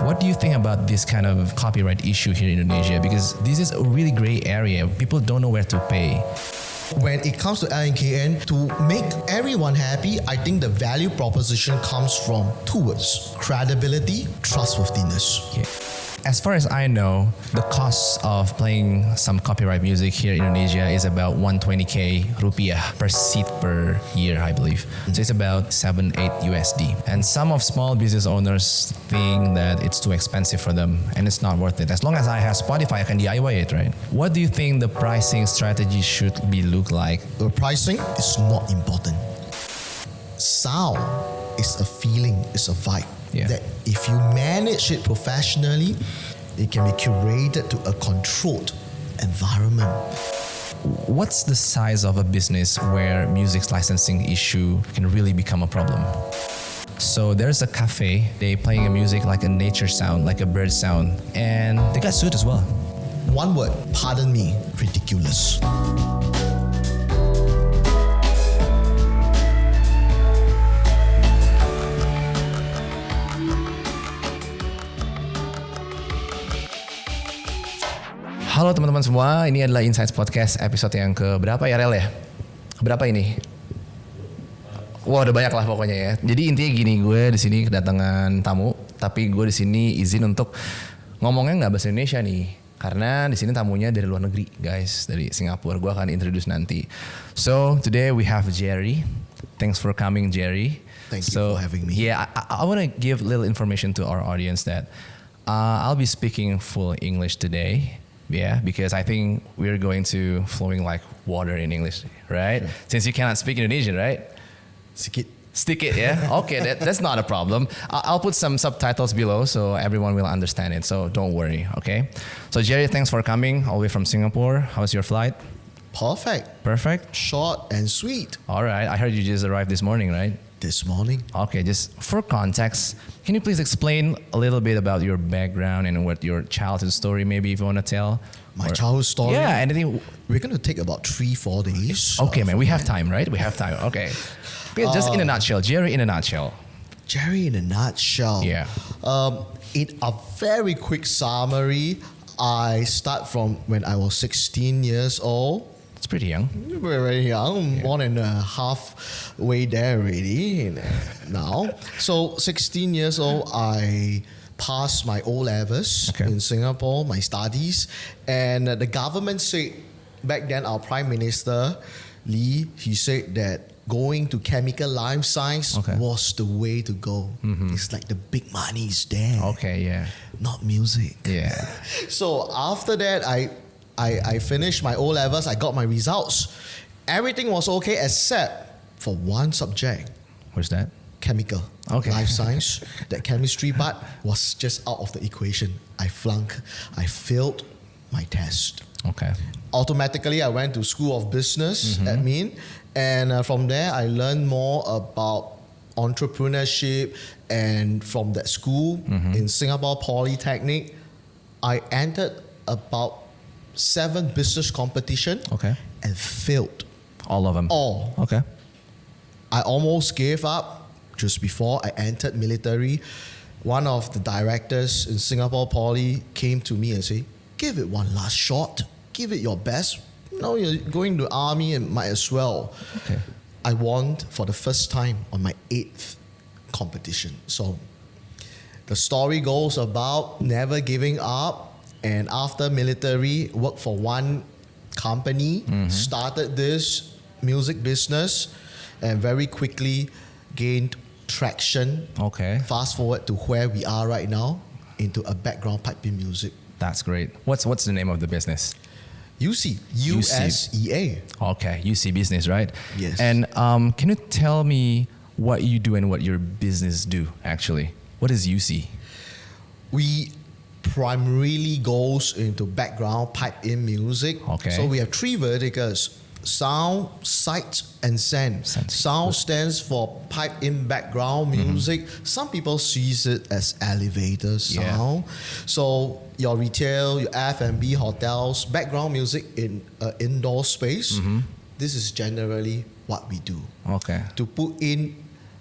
what do you think about this kind of copyright issue here in Indonesia? Because this is a really gray area. People don't know where to pay. When it comes to LNKN, to make everyone happy, I think the value proposition comes from two words: credibility, trustworthiness. Yeah. As far as I know, the cost of playing some copyright music here in Indonesia is about 120k rupiah per seat per year, I believe. So it's about 7-8 USD. And some of small business owners think that it's too expensive for them and it's not worth it. As long as I have Spotify, I can DIY it, right? What do you think the pricing strategy should be look like? The pricing is not important. Sound is a feeling, it's a vibe. Yeah. That if you manage it professionally, it can be curated to a controlled environment. What's the size of a business where music's licensing issue can really become a problem? So there's a cafe, they playing a music like a nature sound, like a bird sound, and they got sued as well. One word, pardon me, ridiculous. Halo teman-teman semua, ini adalah Insights Podcast episode yang ke berapa ya Rel ya? Berapa ini? Wah, udah banyak lah pokoknya ya. Jadi intinya gini, gue di sini kedatangan tamu, tapi gue di sini izin untuk ngomongnya nggak bahasa Indonesia nih, karena di sini tamunya dari luar negeri, guys, dari Singapura. Gue akan introduce nanti. So today we have Jerry. Thanks for coming, Jerry. Thank you for having me. Yeah, I want to give a little information to our audience that I'll be speaking full English today. Yeah, because I think we're going to flowing like water in English, right? Sure. Since you cannot speak Indonesian, right? Stick it, yeah? Okay, that's not a problem. I'll put some subtitles below so everyone will understand it, so don't worry, okay? So Jerry, thanks for coming all the way from Singapore. How was your flight? Perfect. Short and sweet. All right, I heard you just arrived this morning, right? This morning. Okay, just for context, can you please explain a little bit about your background and what your childhood story, maybe if you want to tell? My childhood story? Yeah, anything. We're going to take about 3-4 days. Okay, man, we have time, right? We have time, okay. Just in a nutshell, Jerry in a nutshell. Jerry in a nutshell. Yeah. In a very quick summary, I start from when I was 16 years old. It's pretty young. Very young, more than halfway there already now. So 16 years old, I passed my O-levels in Singapore, my studies. And the government said, back then our Prime Minister, Lee, he said that going to chemical life science was the way to go. Mm-hmm. It's like the big money is there. Okay, yeah. Not music. Yeah. So after that, I finished my O-levels, I got my results. Everything was okay except for one subject. What's that? Chemical. Life science. That chemistry part was just out of the equation. I flunked. I failed my test. Okay. Automatically, I went to School of Business, admin. And from there, I learned more about entrepreneurship. And from that school in Singapore Polytechnic, I entered about 7 business competition and failed. All of them? All. Okay. I almost gave up just before I entered military. One of the directors in Singapore Poly came to me and said, give it one last shot. Give it your best. No, you're going to army and might as well. Okay. I won for the first time on my 8th competition. So the story goes about never giving up. And after military, worked for one company, started this music business, and very quickly gained traction. Okay. Fast forward to where we are right now, into a background piping music. That's great. What's the name of the business? USEA. Okay, UC business, right? Yes. And can you tell me what you do and what your business do, actually? What is UC? We primarily goes into background pipe-in music. Okay. So we have 3 verticals: sound, sight, and sound. Sound stands for pipe-in background music. Some people sees it as elevator sound. So your retail, your F&B hotels, background music in indoor space. This is generally what we do. Okay. To put in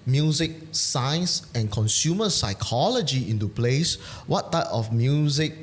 music science and consumer psychology into place. What type of music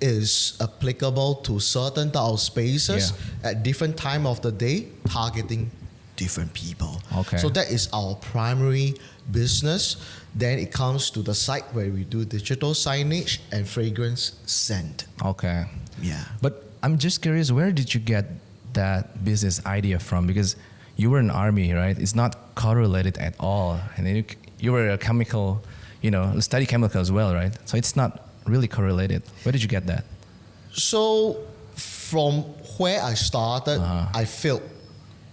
is applicable to certain type of spaces at different time of the day, targeting different people. Okay. So that is our primary business. Then it comes to the site where we do digital signage and fragrance scent. Okay. Yeah. But I'm just curious, where did you get that business idea from? Because you were in army, right? It's not correlated at all. And then you were a chemical, study chemical as well, right? So it's not really correlated. Where did you get that? So from where I started, I failed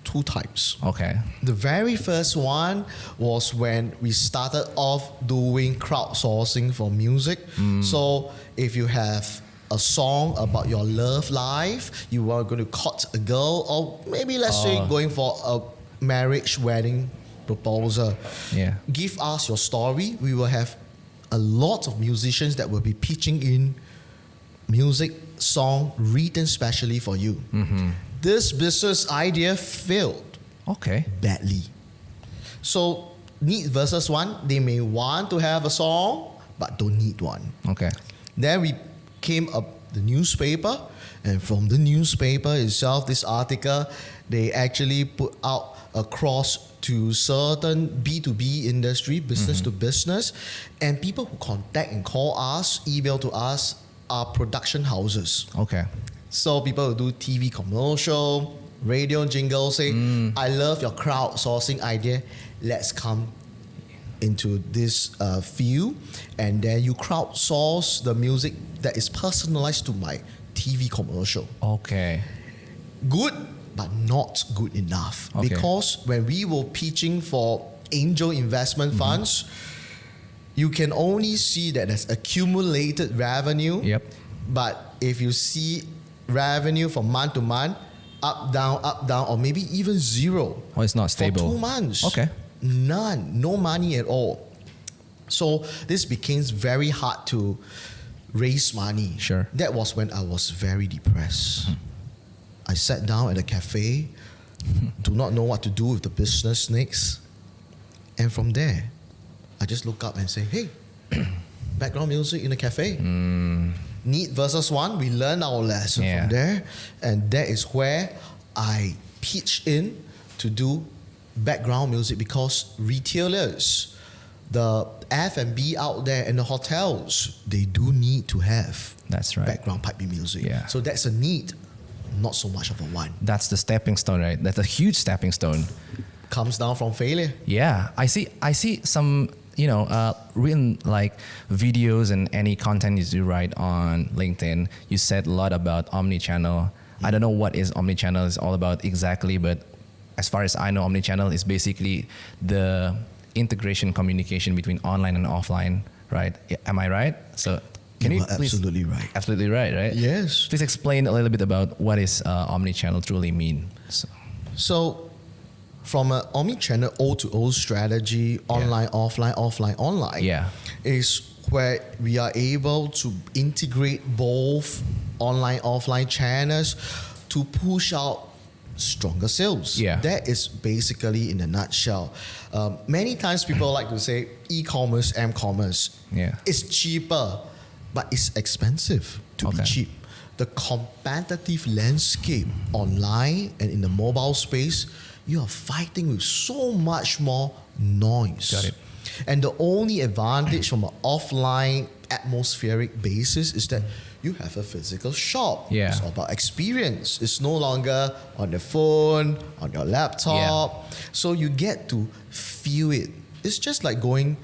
2 times. Okay. The very first one was when we started off doing crowdsourcing for music. So if you have a song about your love life, you are going to court a girl, or maybe let's say going for a marriage wedding proposal. Yeah. Give us your story. We will have a lot of musicians that will be pitching in music song written specially for you. This business idea failed Okay. badly. So need versus want, they may want to have a song but don't need one. Okay. Then we came up the newspaper, and from the newspaper itself, this article, they actually put out across to certain B2B industry, business to business, and people who contact and call us, email to us, are production houses. Okay. So people who do TV commercial, radio jingle, say, I love your crowdsourcing idea, let's come into this field, and then you crowdsource the music that is personalized to my TV commercial. Okay. Good, but not good enough. Okay. Because when we were pitching for angel investment funds, you can only see that there's accumulated revenue. Yep. But if you see revenue from month to month, up, down, or maybe even zero. Oh, it's not stable. For 2 months. Okay. None. No money at all. So this became very hard to raise money. Sure. That was when I was very depressed. I sat down at a cafe, do not know what to do with the business next. And from there, I just look up and say, hey, background music in a cafe. Need versus want, we learn our lesson from there. And that is where I pitched in to do background music, because retailers, the F&B out there and the hotels, they do need to have background piping music. Yeah. So that's a need, not so much of a want. That's the stepping stone, right? That's a huge stepping stone. Comes down from failure. Yeah, I see some, written like videos and any content you do write on LinkedIn. You said a lot about Omnichannel. I don't know what is Omnichannel is all about exactly, but as far as I know, Omnichannel is basically the integration communication between online and offline, right? Am I right? So can you please, absolutely right. Absolutely right, right? Yes. Please explain a little bit about what is Omnichannel truly mean. So from an omnichannel O2O strategy, online, offline, offline, online, is where we are able to integrate both online, offline channels to push out stronger sales. That is basically in a nutshell. Many times people like to say e-commerce, m-commerce. It's cheaper, but it's expensive to be cheap. The competitive landscape online and in the mobile space, you are fighting with so much more noise. Got it. And the only advantage from an offline atmospheric basis is that you have a physical shop. It's about experience. It's no longer on the phone, on your laptop. So you get to feel it. It's just like going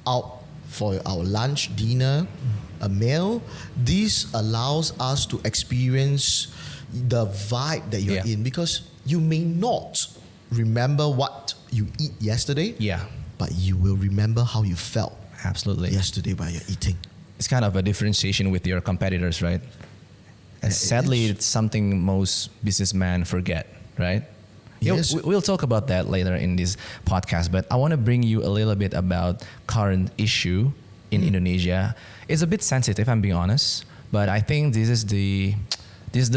out for our lunch, dinner, a meal. This allows us to experience the vibe that you're in, because you may not remember what you eat yesterday, but you will remember how you felt yesterday while you're eating. It's kind of a differentiation with your competitors, right? And sadly, it's something most businessmen forget, right? Yes. We'll talk about that later in this podcast, but I want to bring you a little bit about current issue in Indonesia. It's a bit sensitive, I'm being honest, but I think this is the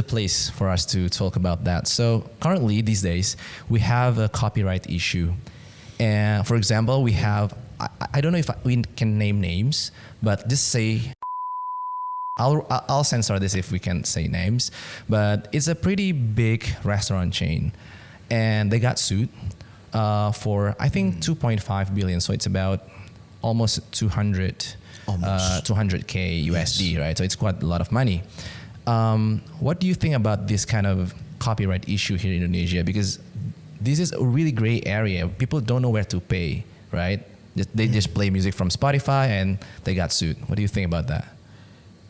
place for us to talk about that. So currently, these days, we have a copyright issue. And for example, we have, I don't know if we can name names, but just say, I'll censor this if we can say names, but it's a pretty big restaurant chain, and they got sued for I think 2.5 billion. So it's about almost 200k USD, right? So it's quite a lot of money. What do you think about this kind of copyright issue here in Indonesia? Because this is a really gray area. People don't know where to pay, right? They just play music from Spotify and they got sued. What do you think about that?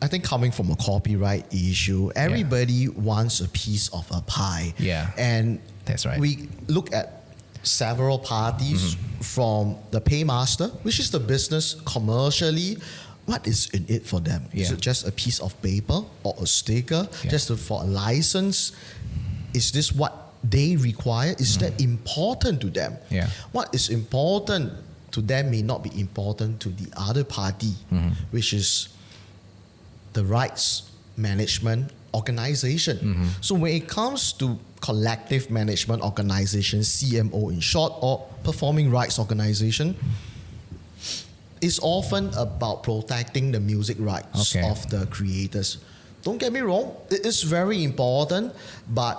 I think coming from a copyright issue, everybody wants a piece of a pie. Yeah. And that's right. We look at several parties from the paymaster, which is the business commercially. What is in it for them? Is it just a piece of paper or a sticker just for a license? Is this what they require? Is that important to them? Yeah. What is important to them may not be important to the other party, which is the rights management organization. So when it comes to collective management organization, CMO in short, or performing rights organization, it's often about protecting the music rights of the creators. Don't get me wrong, it is very important, but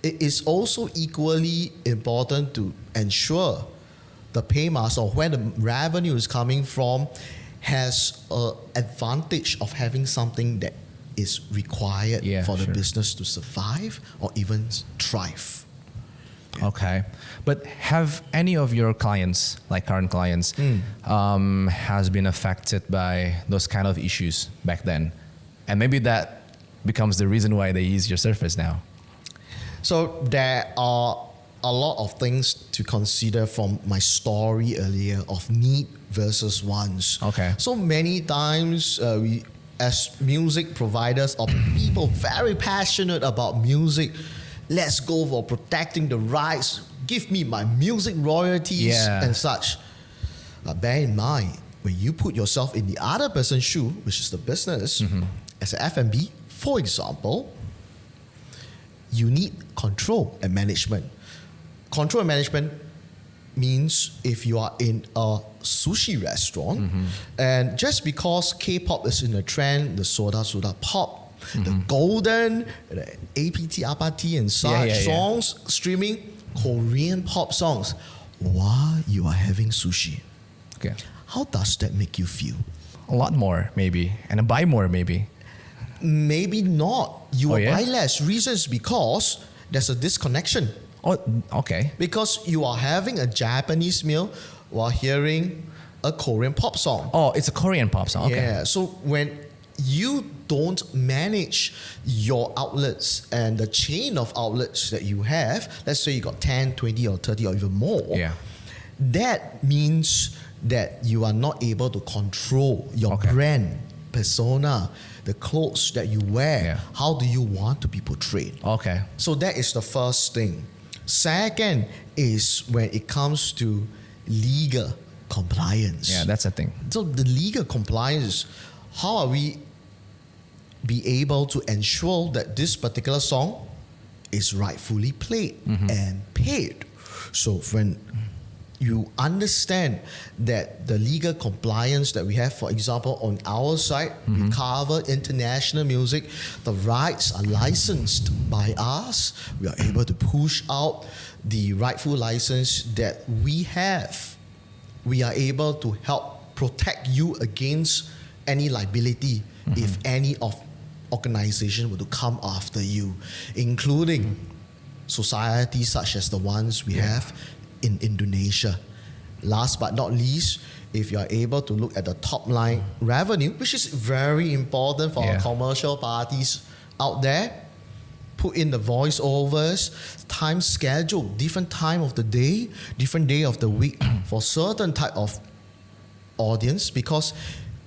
it is also equally important to ensure the paymaster, or where the revenue is coming from, has an advantage of having something that is required for the business to survive or even thrive. Okay. But have any of your clients, like current clients, has been affected by those kind of issues back then? And maybe that becomes the reason why they use your service now. So there are a lot of things to consider from my story earlier of need versus wants. Okay. So many times we, as music providers or people very passionate about music, let's go for protecting the rights, give me my music royalties and such. But bear in mind, when you put yourself in the other person's shoe, which is the business, as an F&B, for example, you need control and management. Control and management means if you are in a sushi restaurant, and just because K-pop is in a trend, the soda pop, the golden, the APT and such songs, streaming Korean pop songs, while you are having sushi. Okay. How does that make you feel? A lot more, maybe. And buy more, maybe. Maybe not. You will buy less. Reasons because there's a disconnection. Oh, okay. Because you are having a Japanese meal while hearing a Korean pop song. Oh, it's a Korean pop song. Okay. Yeah. So when you don't manage your outlets and the chain of outlets that you have, let's say you got 10, 20 or 30 or even more, that means that you are not able to control your brand, persona, the clothes that you wear. How do you want to be portrayed? Okay. So that is the first thing. Second is when it comes to legal compliance. Yeah, that's the thing. So the legal compliance, how are we be able to ensure that this particular song is rightfully played and paid? So when you understand that the legal compliance that we have, for example, on our side, we cover international music, the rights are licensed by us, we are able to push out the rightful license that we have. We are able to help protect you against any liability if any of organization were to come after you, including societies such as the ones we have in Indonesia. Last but not least, if you are able to look at the top line revenue, which is very important for our commercial parties out there, put in the voiceovers, time schedule, different time of the day, different day of the week for certain type of audience, because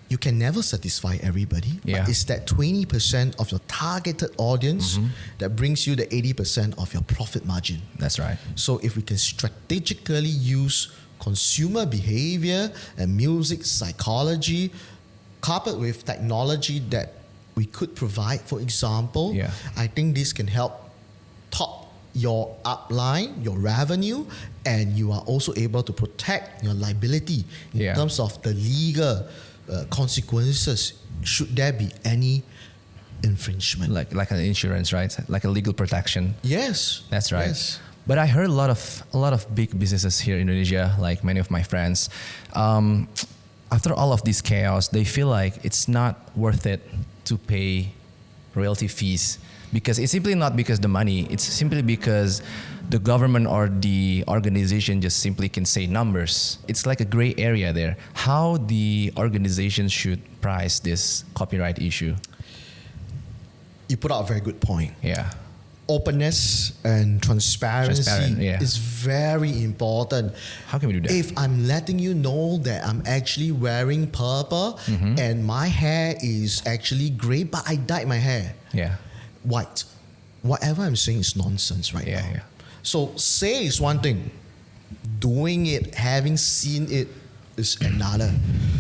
you can never satisfy everybody. But it's that 20% of your targeted audience that brings you the 80% of your profit margin. That's right. So if we can strategically use consumer behavior and music psychology coupled with technology that we could provide, for example, I think this can help top your upline, your revenue, and you are also able to protect your liability in terms of the legal consequences should there be any infringement. Like an insurance, right? Like a legal protection. Yes. That's right. Yes. But I heard a lot of big businesses here in Indonesia, like many of my friends, after all of this chaos, they feel like it's not worth it to pay royalty fees, because it's simply not because the money, it's simply because the government or the organization just simply can say numbers. It's like a gray area there. How the organization should price this copyright issue? You put out a very good point. Yeah. Openness and transparency is very important. How can we do that? If I'm letting you know that I'm actually wearing purple and my hair is actually grey, but I dyed my hair white, whatever I'm saying is nonsense right now. Yeah. So say is one thing, doing it, having seen it is another.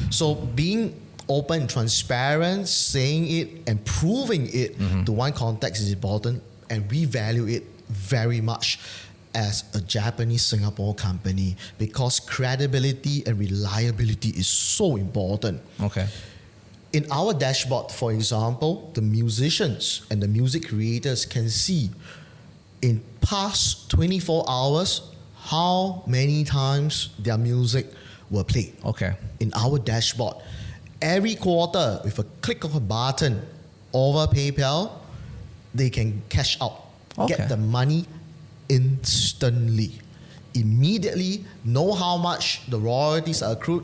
So being open, transparent, saying it and proving it to one context is important. And we value it very much as a Japanese Singapore company because credibility and reliability is so important. Okay. In our dashboard, for example, the musicians and the music creators can see in past 24 hours how many times their music were played. Okay. In our dashboard, every quarter with a click of a button over PayPal, they can cash out, get the money instantly, immediately, know how much the royalties are accrued,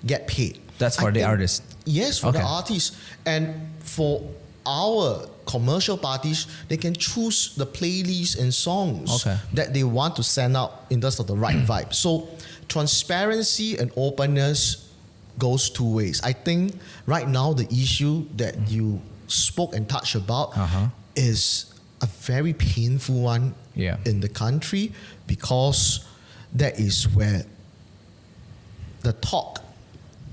get paid. That's for the artist? Yes, for the artist. And for our commercial parties, they can choose the playlists and songs that they want to send out in terms of the right vibe. So transparency and openness goes two ways. I think right now the issue that you spoke and touched about is a very painful one in the country because that is where the talk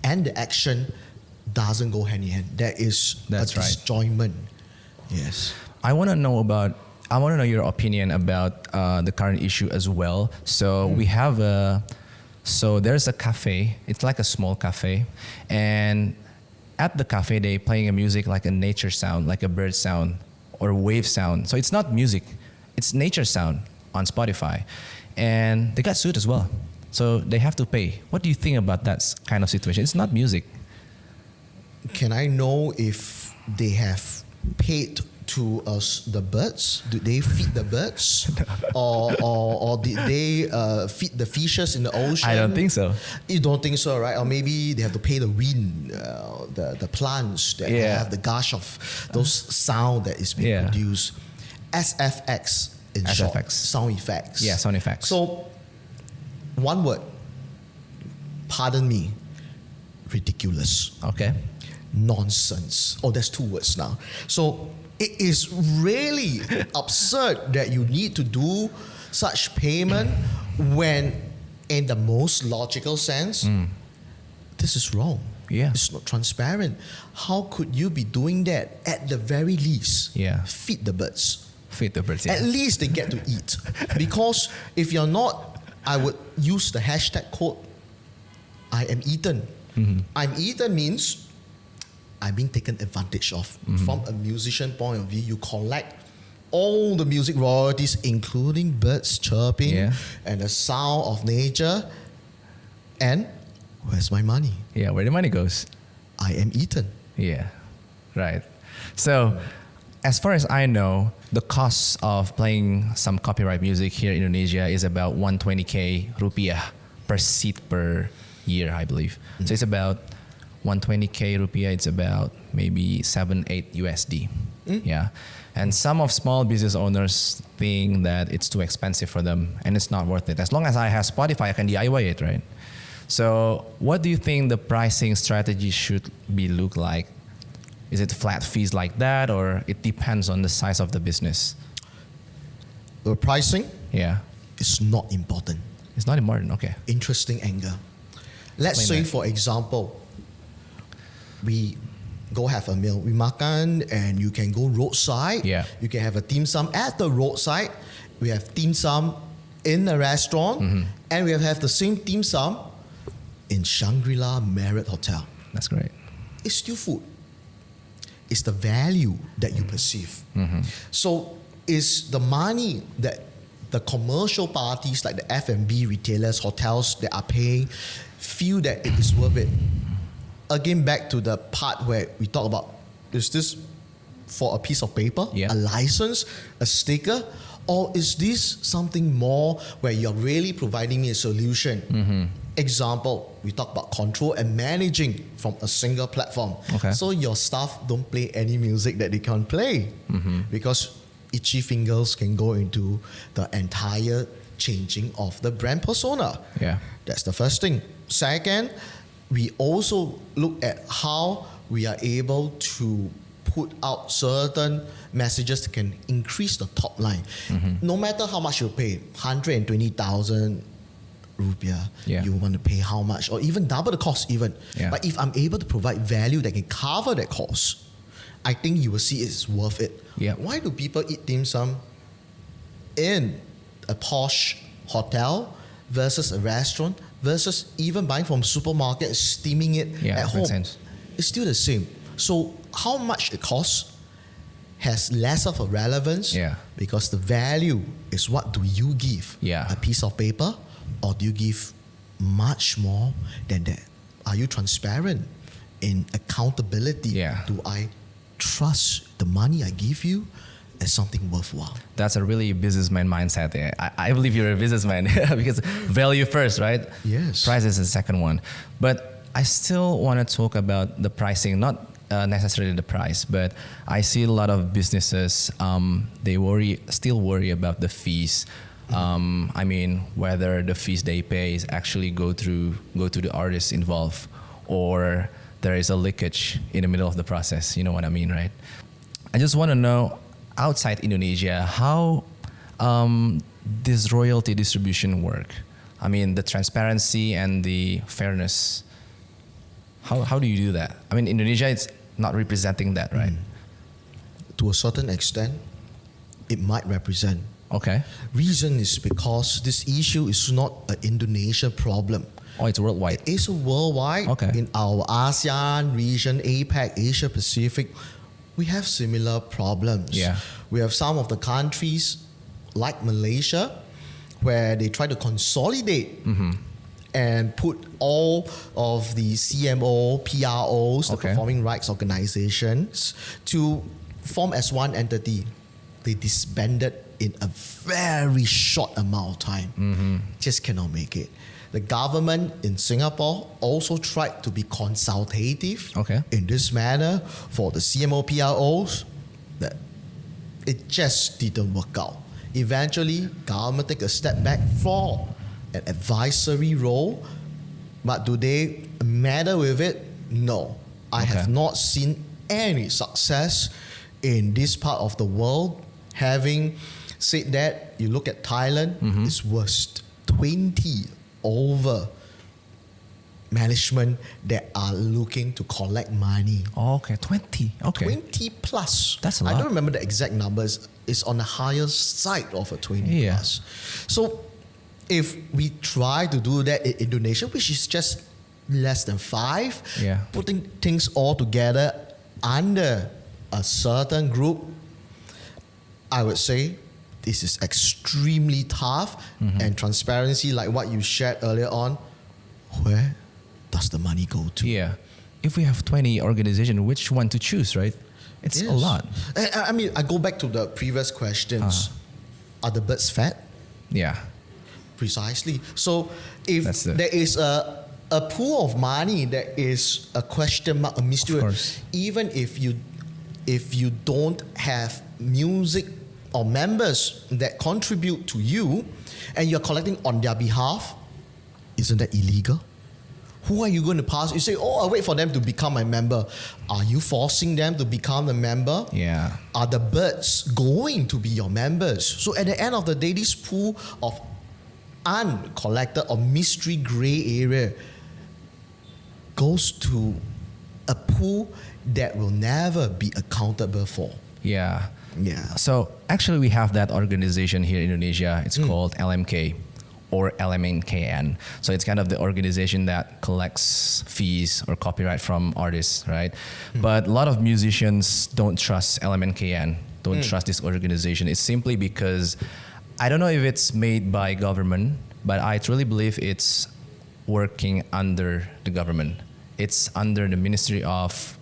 and the action doesn't go hand in hand. There is a disjointment. Yes. I want to know your opinion about the current issue as well. So we have there's a cafe. It's like a small cafe, and at the cafe they playing a music like a nature sound, like a bird sound or wave sound. So it's not music, it's nature sound on Spotify, and they got sued as well. So they have to pay. What do you think about that kind of situation? It's not music. Can I know if they have paid to us the birds? Do they feed the birds, or did they feed the fishes in the ocean? I don't think so. You don't think so, right? Or maybe they have to pay the wind, the plants that have the gush of those sound that is being produced. SFX in short, sound effects. Yeah, sound effects. So, one word. Pardon me. Ridiculous. Okay. Nonsense. Oh, there's two words now. So it is really absurd that you need to do such payment when, in the most logical sense, this is wrong. Yeah. It's not transparent. How could you be doing that? At the very least, feed the birds. Feed the birds. At least they get to eat. Because if you're not, I would use the hashtag code, I am eaten. I'm eaten means I'm being taken advantage of. From a musician point of view, you collect all the music royalties, including birds chirping and the sound of nature. And where's my money? Yeah, where the money goes? I am eaten. Yeah, right. So, as far as I know, the cost of playing some copyright music here in Indonesia is about 120k rupiah per seat per year, I believe. So it's about 120k rupiah. It's about maybe 7-8 USD. Yeah, and some of small business owners think that it's too expensive for them and it's not worth it. As long as I have Spotify, I can DIY it, right? So, what do you think the pricing strategy should be look like? Is it flat fees like that, or it depends on the size of the business? The pricing is not important. It's not important, okay. Interesting angle. Let's say, for example, we go have a meal. We makan and you can go roadside. Yeah. You can have a dim sum at the roadside. we have dim sum in a restaurant, and we have the same dim sum in Shangri-La Marriott Hotel. That's great. It's still food. It's the value that you perceive. So it's the money that the commercial parties like the F&B retailers, hotels that are paying feel that it is worth it. Again, back to the part where we talk about, is this for a piece of paper, a license, a sticker, or is this something more where you're really providing me a solution? Example, we talk about control and managing from a single platform. So your staff don't play any music that they can't play because itchy fingers can go into the entire changing of the brand persona. That's the first thing. Second, we also look at how we are able to put out certain messages that can increase the top line. No matter how much you pay, 120,000 rupiah, you want to pay how much, or even double the cost even. But if I'm able to provide value that can cover that cost, I think you will see it's worth it. Why do people eat dim sum in a posh hotel versus a restaurant versus even buying from supermarket and steaming it at home? It's still the same. So how much it costs has less of a relevance because the value is what do you give? A piece of paper, or do you give much more than that? Are you transparent in accountability? Do I trust the money I give you as something worthwhile? That's a really businessman mindset there. I believe you're a businessman because value first, right? Yes. Price is the second one. But I still want to talk about the pricing, not necessarily the price, but I see a lot of businesses, they still worry about the fees. I mean, whether the fees they pay is actually go to the artists involved, or there is a leakage in the middle of the process. You know what I mean, right? I just want to know, outside Indonesia, how this royalty distribution work? I mean, the transparency and the fairness. How do you do that? I mean, Indonesia is not representing that, right? To a certain extent, it might represent. Reason is because this issue is not an Indonesia problem. It's worldwide. It's a worldwide. In our ASEAN region, APAC, Asia Pacific, we have similar problems. We have some of the countries like Malaysia where they try to consolidate and put all of the CMO, PROs, the performing rights organizations, to form as one entity. They disbanded in a very short amount of time. Just cannot make it. The government in Singapore also tried to be consultative in this manner for the CMO, PROs. That it just didn't work out. Eventually, government take a step back for an advisory role, but do they matter with it? No. I have not seen any success in this part of the world. Having said that, you look at Thailand, it's worst. 20 over management that are looking to collect money. 20. 20 plus. That's a lot. I don't remember the exact numbers. It's on the higher side of a 20 plus. So if we try to do that in Indonesia, which is just less than 5, putting things all together under a certain group, I would say this is extremely tough. And transparency, like what you shared earlier on, where does the money go to? If we have 20 organizations, which one to choose, right? It's a lot. I mean, I go back to the previous questions. Are the birds fat? Precisely. So if there is a pool of money that is a question mark, a mystery, even if you don't have music or members that contribute to you and you're collecting on their behalf, isn't that illegal? Who are you going to pass? You say, I'll wait for them to become my member. Are you forcing them to become a member? Are the birds going to be your members? So at the end of the day, this pool of uncollected or mystery gray area goes to a pool that will never be accountable for. Yeah. So actually, we have that organization here in Indonesia. It's called LMK or LMNKN. So it's kind of the organization that collects fees or copyright from artists, right? But a lot of musicians don't trust LMNKN, don't trust this organization. It's simply because I don't know if it's made by government, but I truly believe it's working under the government. It's under the Ministry of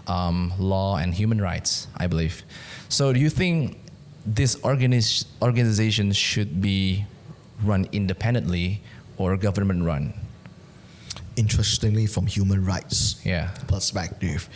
Law and Human Rights, I believe. So do you think this organization should be run independently or government run? Interestingly, from human rights perspective,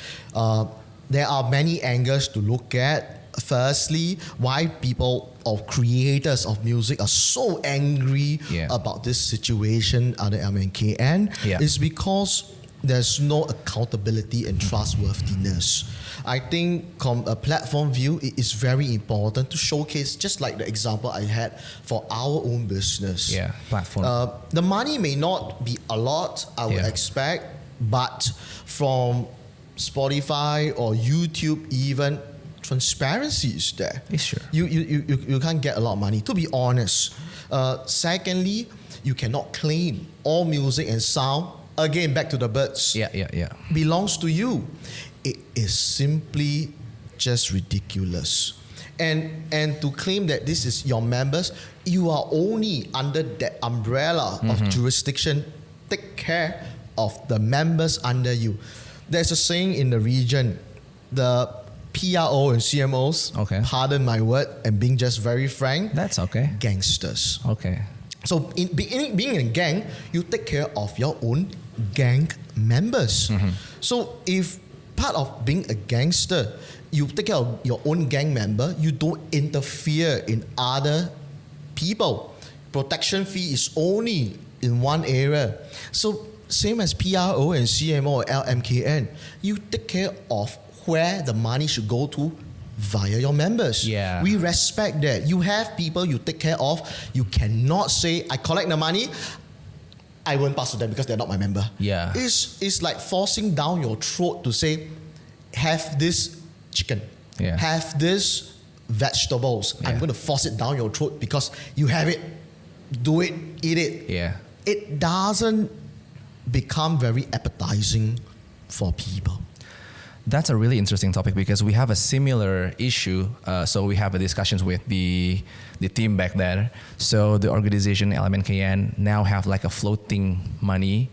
there are many angles to look at. Firstly, why people or creators of music are so angry about this situation under MNKN is because there's no accountability and trustworthiness. I think from a platform view, it is very important to showcase, just like the example I had for our own business. Yeah, platform. The money may not be a lot, I would expect, but from Spotify or YouTube even, transparency is there. Sure. You can't get a lot of money, to be honest. Secondly, you cannot claim all music and sound, again back to the birds, belongs to you. It is simply just ridiculous. And to claim that this is your members, you are only under that umbrella of jurisdiction. Take care of the members under you. There's a saying in the region, the PRO and CMOs, pardon my word, and being just very frank, that's okay. Gangsters. Okay. So being in a gang, you take care of your own gang members. So if part of being a gangster, you take care of your own gang member, you don't interfere in other people. Protection fee is only in one area. So same as PRO and CMO or LMKN, you take care of where the money should go to via your members. Yeah. We respect that. You have people you take care of. You cannot say, I collect the money, I won't pass to them because they're not my member. Yeah. It's like forcing down your throat to say, have this chicken, have this vegetables. I'm going to force it down your throat because you have it. Do it, eat it. Yeah. It doesn't become very appetizing for people. That's a really interesting topic because we have a similar issue. So we have a discussions with the team back there. So the organization LMNKN now have like a floating money,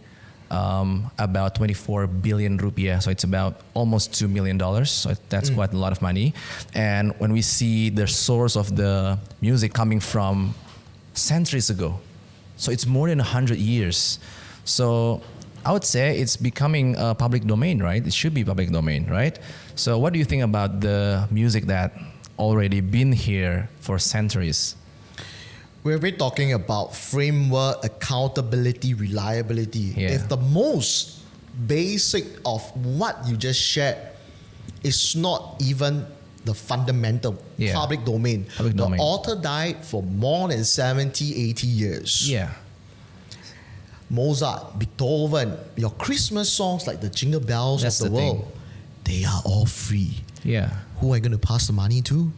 about 24 billion rupiah. So it's about almost $2 million. So that's quite a lot of money. And when we see the source of the music coming from centuries ago, so it's more than 100 years. So I would say it's becoming a public domain, right? It should be public domain, right? So what do you think about the music that already been here for centuries? We're talking about framework, accountability, reliability. If the most basic of what you just shared is not even the fundamental public domain. The author died for more than 70, 80 years. Yeah. Mozart, Beethoven, your Christmas songs like the Jingle Bells of the world, they are all free. Yeah. Who are you going to pass the money to?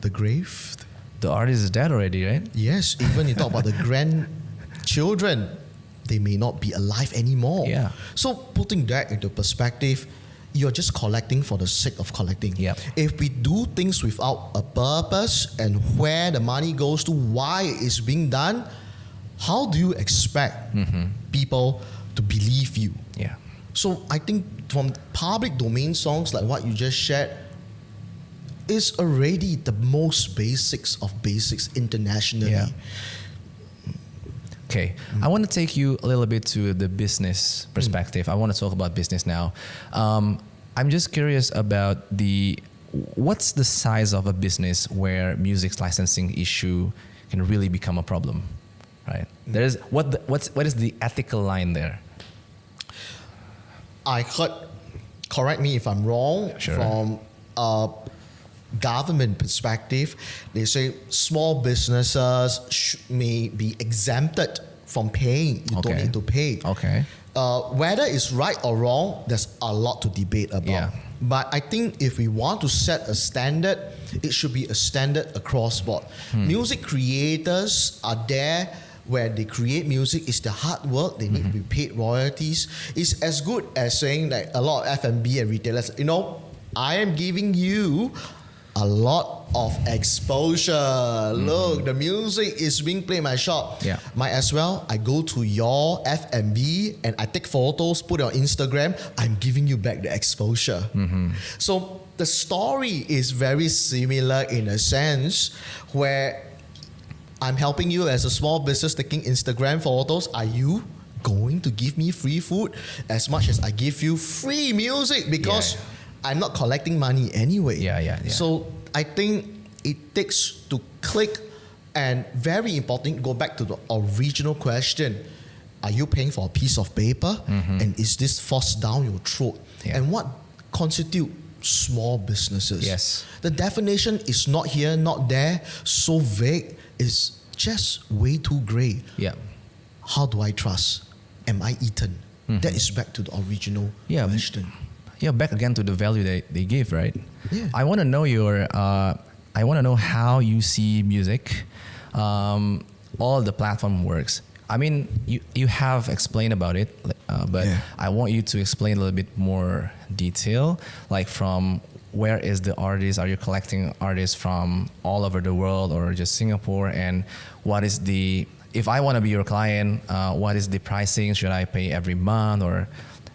The grave? The artist is dead already, right? Yes, even you talk about the grandchildren, they may not be alive anymore. Yeah. So putting that into perspective, you're just collecting for the sake of collecting. Yep. If we do things without a purpose and where the money goes to, why it is being done, how do you expect people to believe you? Yeah. So I think from public domain songs like what you just shared is already the most basics of basics internationally. Yeah. Okay, I want to take you a little bit to the business perspective. I want to talk about business now. I'm just curious about what's the size of a business where music's licensing issue can really become a problem? Right. There's what is the ethical line there? I heard, correct me if I'm wrong, from a government perspective, they say small businesses may be exempted from paying. You don't need to pay. Okay. Whether it's right or wrong, there's a lot to debate about. Yeah. But I think if we want to set a standard, it should be a standard across board. Music creators are there where they create music. It's the hard work. They need to be paid royalties. It's as good as saying that a lot of F&B and retailers, I am giving you a lot of exposure. Look, the music is being played in my shop. Yeah. Might as well, I go to your F&B and I take photos, put it on Instagram. I'm giving you back the exposure. So the story is very similar in a sense where I'm helping you as a small business taking Instagram photos. Are you going to give me free food as much as I give you free music? Because I'm not collecting money anyway. Yeah. So I think it takes to click, and very important, go back to the original question. Are you paying for a piece of paper? And is this forced down your throat? Yeah. And what constitute small businesses? Yes. The definition is not here, not there, so vague. It's just way too grey. Yeah. How do I trust? Am I eaten? That is back to the original question. Yeah, back again to the value they give, right? Yeah. I want to know I want to know how you see music, all the platform works. I mean, you have explained about it, but I want you to explain a little bit more detail, like from where is the artist? Are you collecting artists from all over the world or just Singapore? And what is if I want to be your client, what is the pricing? Should I pay every month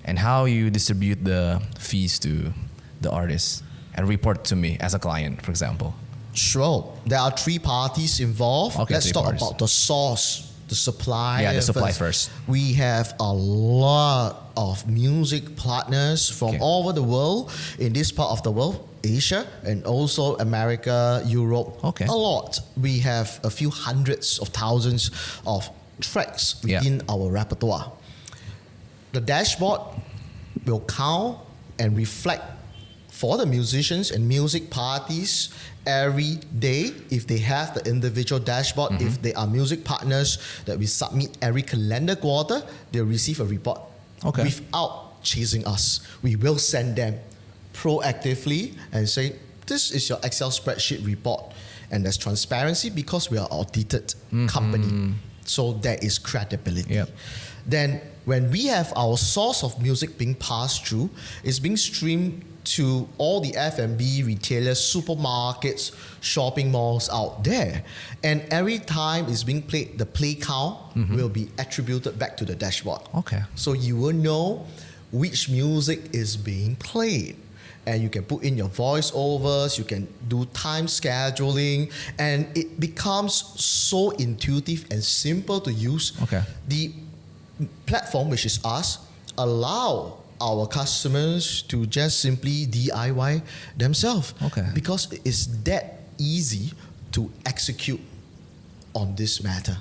and how you distribute the fees to the artists and report to me as a client, for example? Sure. There are 3 parties involved. Okay, Let's 3 talk parties. about the source, the supply. Yeah, the supply first. We have a lot of music partners from all over the world, in this part of the world, Asia, and also America, Europe. Okay. A lot. We have a few hundreds of thousands of tracks within our repertoire. The dashboard will count and reflect for the musicians and music parties every day. If they have the individual dashboard, if they are music partners that we submit every calendar quarter, they'll receive a report without chasing us. We will send them proactively and say, this is your Excel spreadsheet report. And there's transparency because we are an audited company. So there is credibility. Yep. Then when we have our source of music being passed through, it's being streamed to all the F&B retailers, supermarkets, shopping malls out there. And every time it's being played, the play count will be attributed back to the dashboard. Okay. So you will know which music is being played. And you can put in your voiceovers, you can do time scheduling, and it becomes so intuitive and simple to use. Okay. The platform, which is us, allow our customers to just simply DIY themselves. Okay. Because it's that easy to execute on this matter.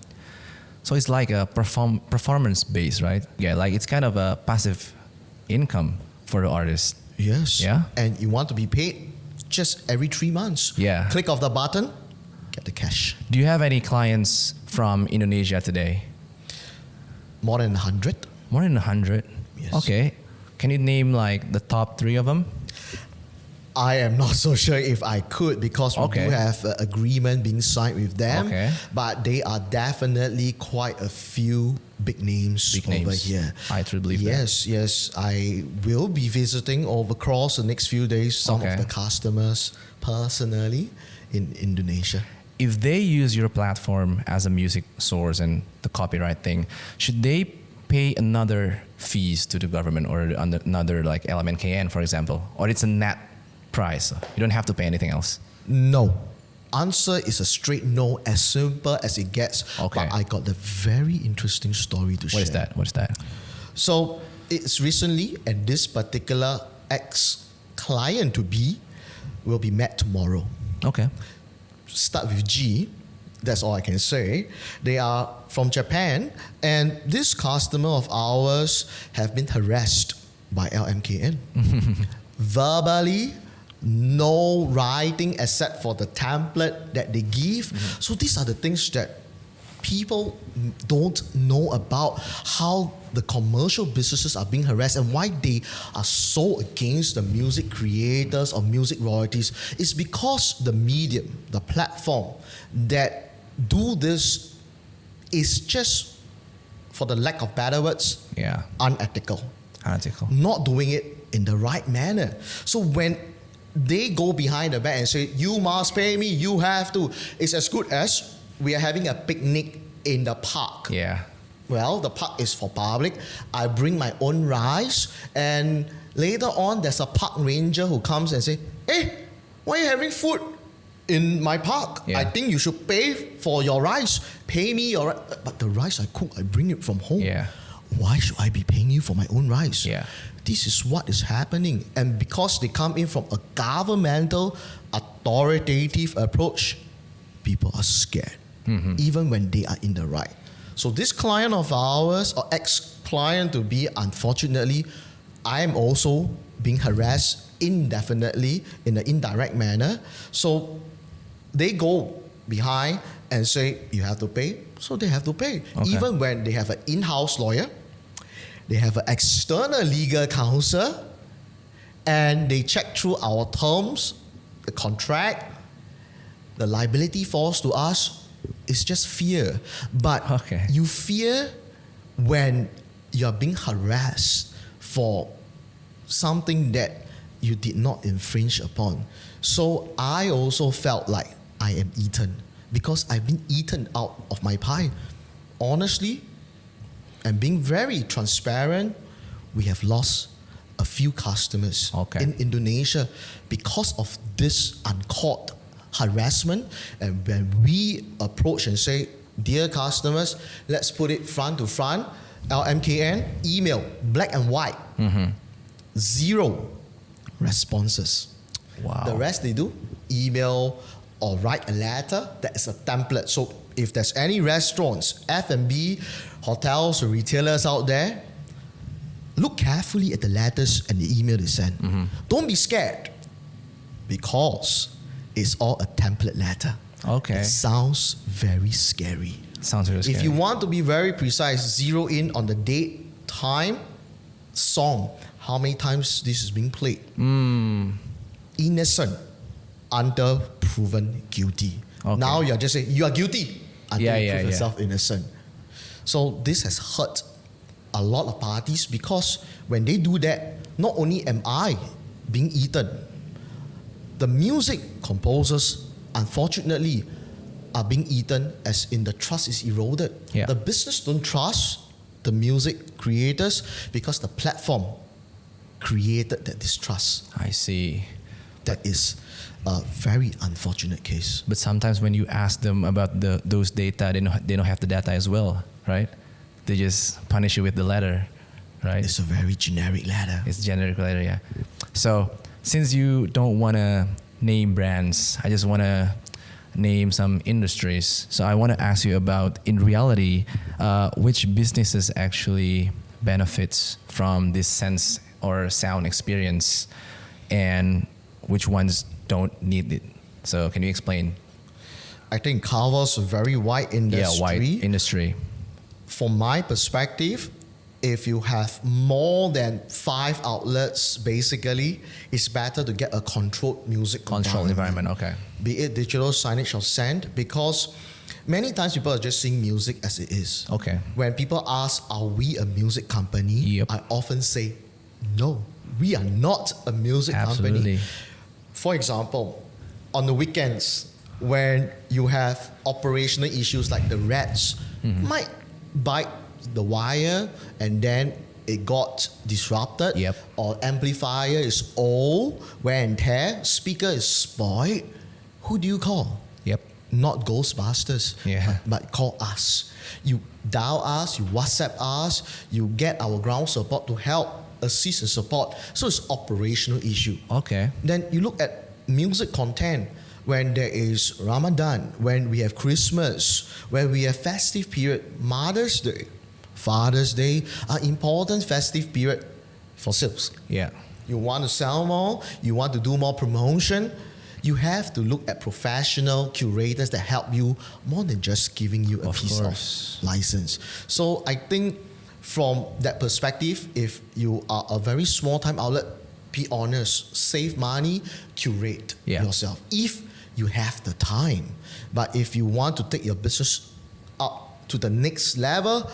So it's like a performance base, right? Yeah, like it's kind of a passive income for the artist. Yes. Yeah. And you want to be paid just every 3 months. Yeah. Click of the button, get the cash. Do you have any clients from Indonesia today? More than 100. More than 100? Yes. Okay. Can you name like the top 3 of them? I am not so sure if I could, because we do have an agreement being signed with them. Okay. But they are definitely quite a few big names over here. I truly believe that. Yes. I will be visiting across the next few days some of the customers personally in Indonesia. If they use your platform as a music source and the copyright thing, should they pay another fees to the government or another like LMNKN, for example? Or it's a net price? You don't have to pay anything else? No. Answer is a straight no, as simple as it gets. Okay. But I got a very interesting story to share. What is that? So it's recently, and this particular ex-client to be will be met tomorrow. Okay. Start with G. That's all I can say. They are from Japan, and this customer of ours have been harassed by LMKN. Verbally, no writing except for the template that they give. So these are the things that people don't know about how the commercial businesses are being harassed and why they are so against the music creators or music royalties is because the medium, the platform that do this is just, for the lack of better words, unethical. Not doing it in the right manner. So when they go behind the back and say, you must pay me, you have to, it's as good as we are having a picnic in the park. Well, the park is for public. I bring my own rice, and later on, there's a park ranger who comes and say, hey, why are you having food in my park? I think you should pay for your rice. Pay me your rice. But the rice I cook, I bring it from home. Why should I be paying you for my own rice? This is what is happening. And because they come in from a governmental, authoritative approach, people are scared, even when they are in the right. So this client of ours, or ex-client to be, unfortunately, I am also being harassed indefinitely in an indirect manner. So they go behind and say, you have to pay, so they have to pay. Even when they have an in-house lawyer, they have an external legal counsel, and they check through our terms, the contract, the liability falls to us. It's just fear. But you fear when you're being harassed for something that you did not infringe upon. So I also felt like I am eaten because I've been eaten out of my pie. Honestly, and being very transparent, we have lost a few customers in Indonesia because of this uncaught harassment. And when we approach and say, dear customers, let's put it front to front, LMKN, email, black and white, 0 responses. The rest they do, email or write a letter that is a template. So if there's any restaurants, F&B, hotels or retailers out there, look carefully at the letters and the email they send. Don't be scared, because it's all a template letter. It sounds very scary. If you want to be very precise, zero in on the date, time, song, how many times this is being played. Innocent until proven guilty. Now you're just saying you are guilty until you prove yourself innocent. So this has hurt a lot of parties, because when they do that, not only am I being eaten, the music composers, unfortunately, are being eaten, as in the trust is eroded. The business don't trust the music creators because the platform created that distrust. I see. That is a very unfortunate case. But sometimes when you ask them about those data, they don't have the data as well, right? They just punish you with the letter, right? It's a very generic letter. It's generic letter, So since you don't want to name brands, I just want to name some industries. So I want to ask you about, in reality, which businesses actually benefits from this sense or sound experience, and which ones don't need it. So can you explain? I think covers a very wide industry. Wide industry. From my perspective, if you have more than 5 outlets, basically, it's better to get a controlled music environment. Be it digital signage or sound, because many times people are just seeing music as it is. When people ask, are we a music company? I often say, no, we are not a music company. For example, on the weekends, when you have operational issues like the rats might bite the wire and then it got disrupted, or amplifier is old, wear and tear, speaker is spoiled, who do you call? Not Ghostbusters, but call us. You dial us, you WhatsApp us, you get our ground support to help assist and support. So it's operational issue. Then you look at music content. When there is Ramadan, when we have Christmas, when we have festive period, Mother's Day, Father's Day are important festive period for sales. You want to sell more, you want to do more promotion, you have to look at professional curators that help you more than just giving you a piece of license. So I think from that perspective, if you are a very small time outlet, be honest, save money, curate yourself if you have the time. But if you want to take your business up to the next level,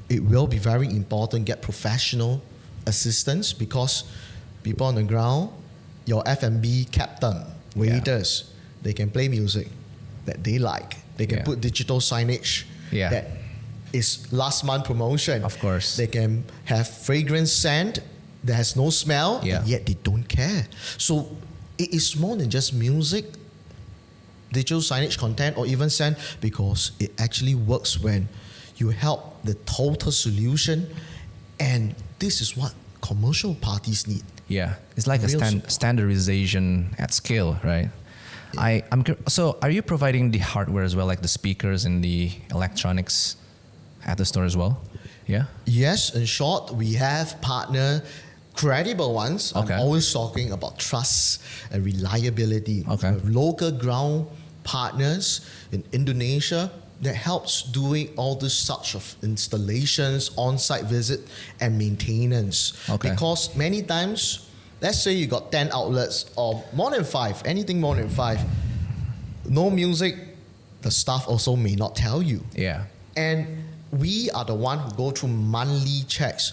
it will be very important get professional assistance, because people on the ground, your F&B captain, waiters, they can play music that they like. They can put digital signage that is last month promotion. Of course. They can have fragrance scent that has no smell, and yet they don't care. So it is more than just music, digital signage content, or even scent, because it actually works when you help the total solution, and this is what commercial parties need. Yeah, it's like a standardization at scale, right? Yeah. So are you providing the hardware as well, like the speakers and the electronics at the store as well? Yeah. Yes, in short, we have partner credible ones. Okay. I'm always talking about trust and reliability. Okay. We have local ground partners in Indonesia that helps doing all this such of installations, on-site visit, and maintenance. Okay. Because many times, let's say you got 10 outlets or more than 5, anything more than 5, no music, the staff also may not tell you. Yeah. And we are the one who go through monthly checks.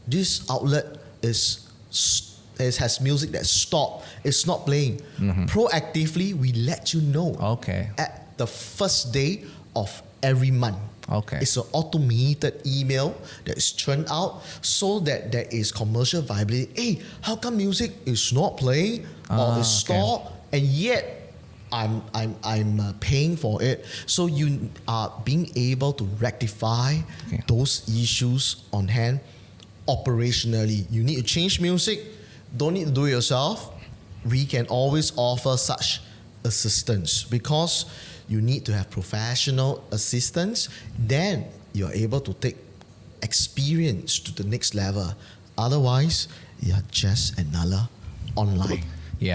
This outlet has music that stopped, it's not playing. Proactively, we let you know. Okay. At the first day of every month. Okay. It's an automated email that is churned out so that there is commercial viability. How come music is not playing or is stopped, and yet I'm paying for it? So you are being able to rectify those issues on hand operationally. You need to change music, don't need to do it yourself. We can always offer such assistance, because you need to have professional assistance. Then you're able to take experience to the next level. Otherwise, you're just another online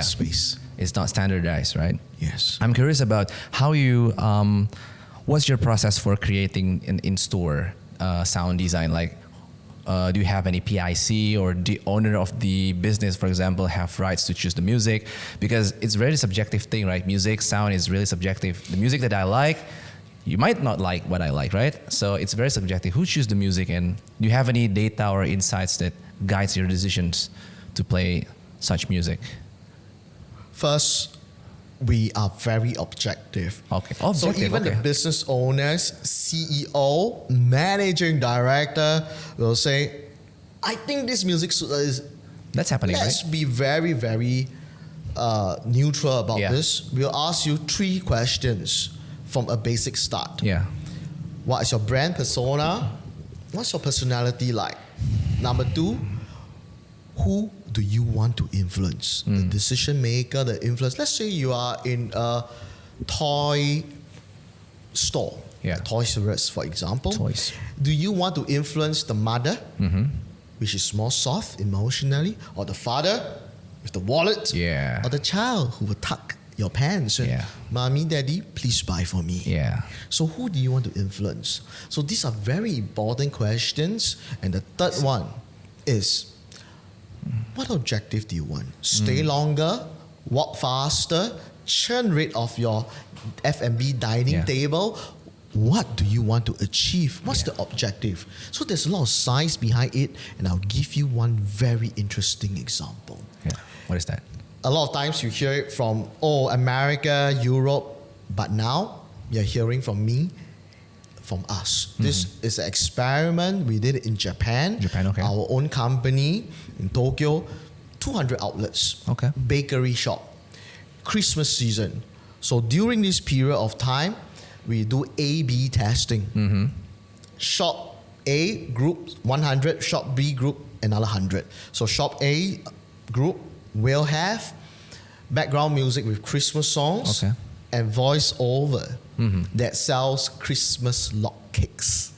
space. It's not standardized, right? Yes. I'm curious about how you, what's your process for creating an in-store sound design? Like, do you have any PIC, or the owner of the business, for example, have rights to choose the music? Because it's a very subjective thing, right? Music, sound is really subjective. The music that I like, you might not like what I like, right? So it's very subjective. Who chooses the music, and do you have any data or insights that guides your decisions to play such music? First, we are very objective. Okay. So even the business owners, CEO, managing director will say, I think this music is... That's happening, Let's right? be very, very neutral about this. We'll ask you 3 questions from a basic start. Yeah. What is your brand persona? What's your personality like? Number 2, who do you want to influence? The decision maker, the influence. Let's say you are in a toy store, Toys R Us, for example. Toys. Do you want to influence the mother, which is more soft emotionally, or the father with the wallet, or the child who will tuck your pants and, Mommy, Daddy, please buy for me. So who do you want to influence? So these are very important questions. And the third one is, what objective do you want? Stay longer, walk faster, churn rate of your F&B dining table. What do you want to achieve? What's the objective? So there's a lot of science behind it, and I'll give you one very interesting example. What is that? A lot of times you hear it from, America, Europe, but now you're hearing from me, from us. This is an experiment. We did it in Japan. Our own company in Tokyo, 200 outlets. Bakery shop. Christmas season. So during this period of time, we do A/B testing. Shop A group 100, shop B group another 100. So shop A group will have background music with Christmas songs and voice over that sells Christmas log cakes.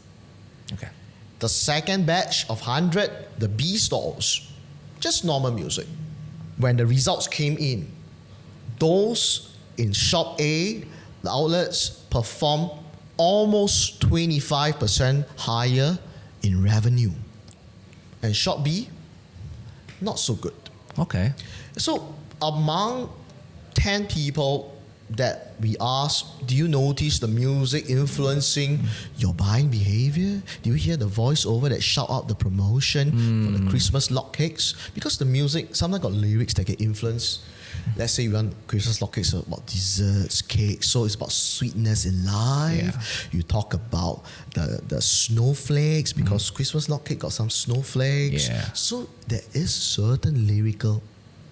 The second batch of 100, the B stalls, just normal music. When the results came in, those in shop A, the outlets perform almost 25% higher in revenue. And shop B, not so good. Okay. So among 10 people that we asked, do you notice the music influencing your buying behavior? Do you hear the voiceover that shout out the promotion for the Christmas log cakes? Because the music sometimes got lyrics that get influenced. Let's say you want Christmas log cakes about desserts, cakes, so it's about sweetness in life. You talk about the snowflakes because Christmas log cake got some snowflakes. So there is certain lyrical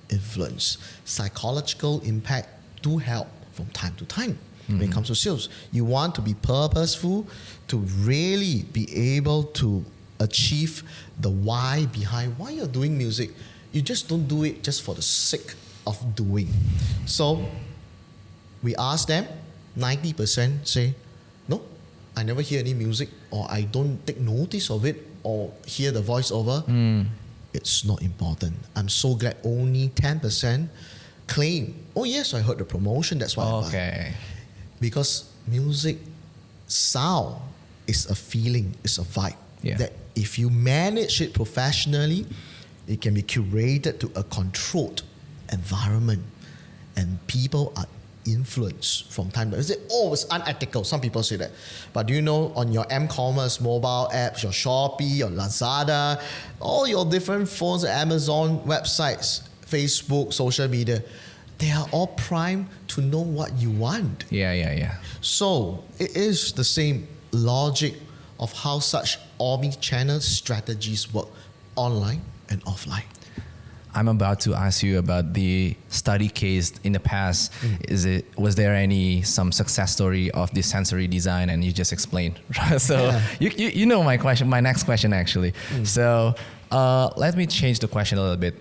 influence. Psychological impact do help from time to time when it comes to sales. You want to be purposeful to really be able to achieve the why behind why you're doing music. You just don't do it just for the sake of doing. So we ask them, 90% say, no, I never hear any music, or I don't take notice of it or hear the voiceover. It's not important. I'm so glad only 10% claim, oh yes, I heard the promotion, that's why I buy. Because music sound is a feeling, it's a vibe. That if you manage it professionally, it can be curated to a controlled environment, and people are influenced from time to time. They say, oh, it's unethical. Some people say that. But do you know, on your m-commerce mobile apps, your Shopee, your Lazada, all your different phones, Amazon websites, Facebook, social media, they are all primed to know what you want. So it is the same logic of how such omnichannel strategies work online and offline. I'm about to ask you about the study case in the past. Was there some success story of this sensory design, and you just explained? So you know my next question actually. So let me change the question a little bit.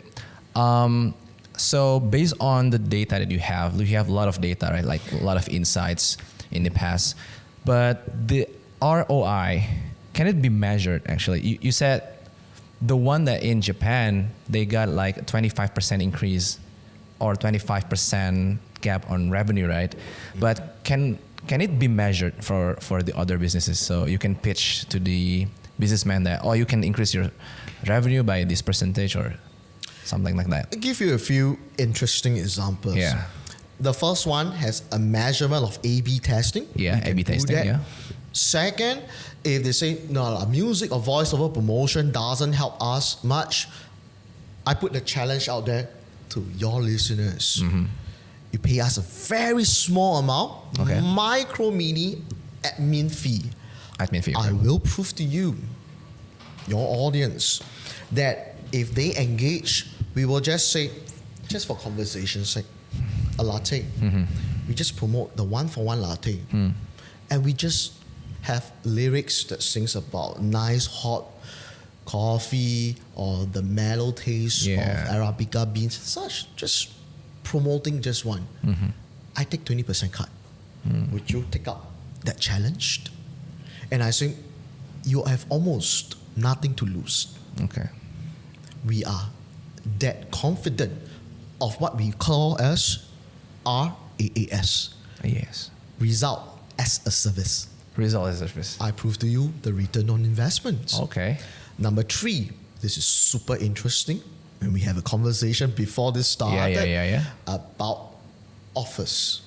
So based on the data that you have a lot of data, right? Like a lot of insights in the past, but the ROI, can it be measured actually? You said the one that in Japan, they got like a 25% increase or 25% gap on revenue, right? But can it be measured for the other businesses? So you can pitch to the businessman that, you can increase your revenue by this percentage or something like that. I'll give you a few interesting examples. The first one has a measurement of A/B testing. A/B testing, Second, if they say, no, music or voiceover promotion doesn't help us much, I put the challenge out there to your listeners. You pay us a very small amount, micro mini admin fee. I will prove to you, your audience, that if they engage, we will just say, just for conversation's sake, a latte. We just promote the 1-for-1 latte. And we just have lyrics that sings about nice hot coffee or the mellow taste of Arabica beans, such, just promoting just one. I take 20% cut. Would you take up that challenge? And I think you have almost nothing to lose. We are that confident of what we call as RAAS. Result as a service. I prove to you the return on investment. Number 3, this is super interesting. When we have a conversation before this started about office.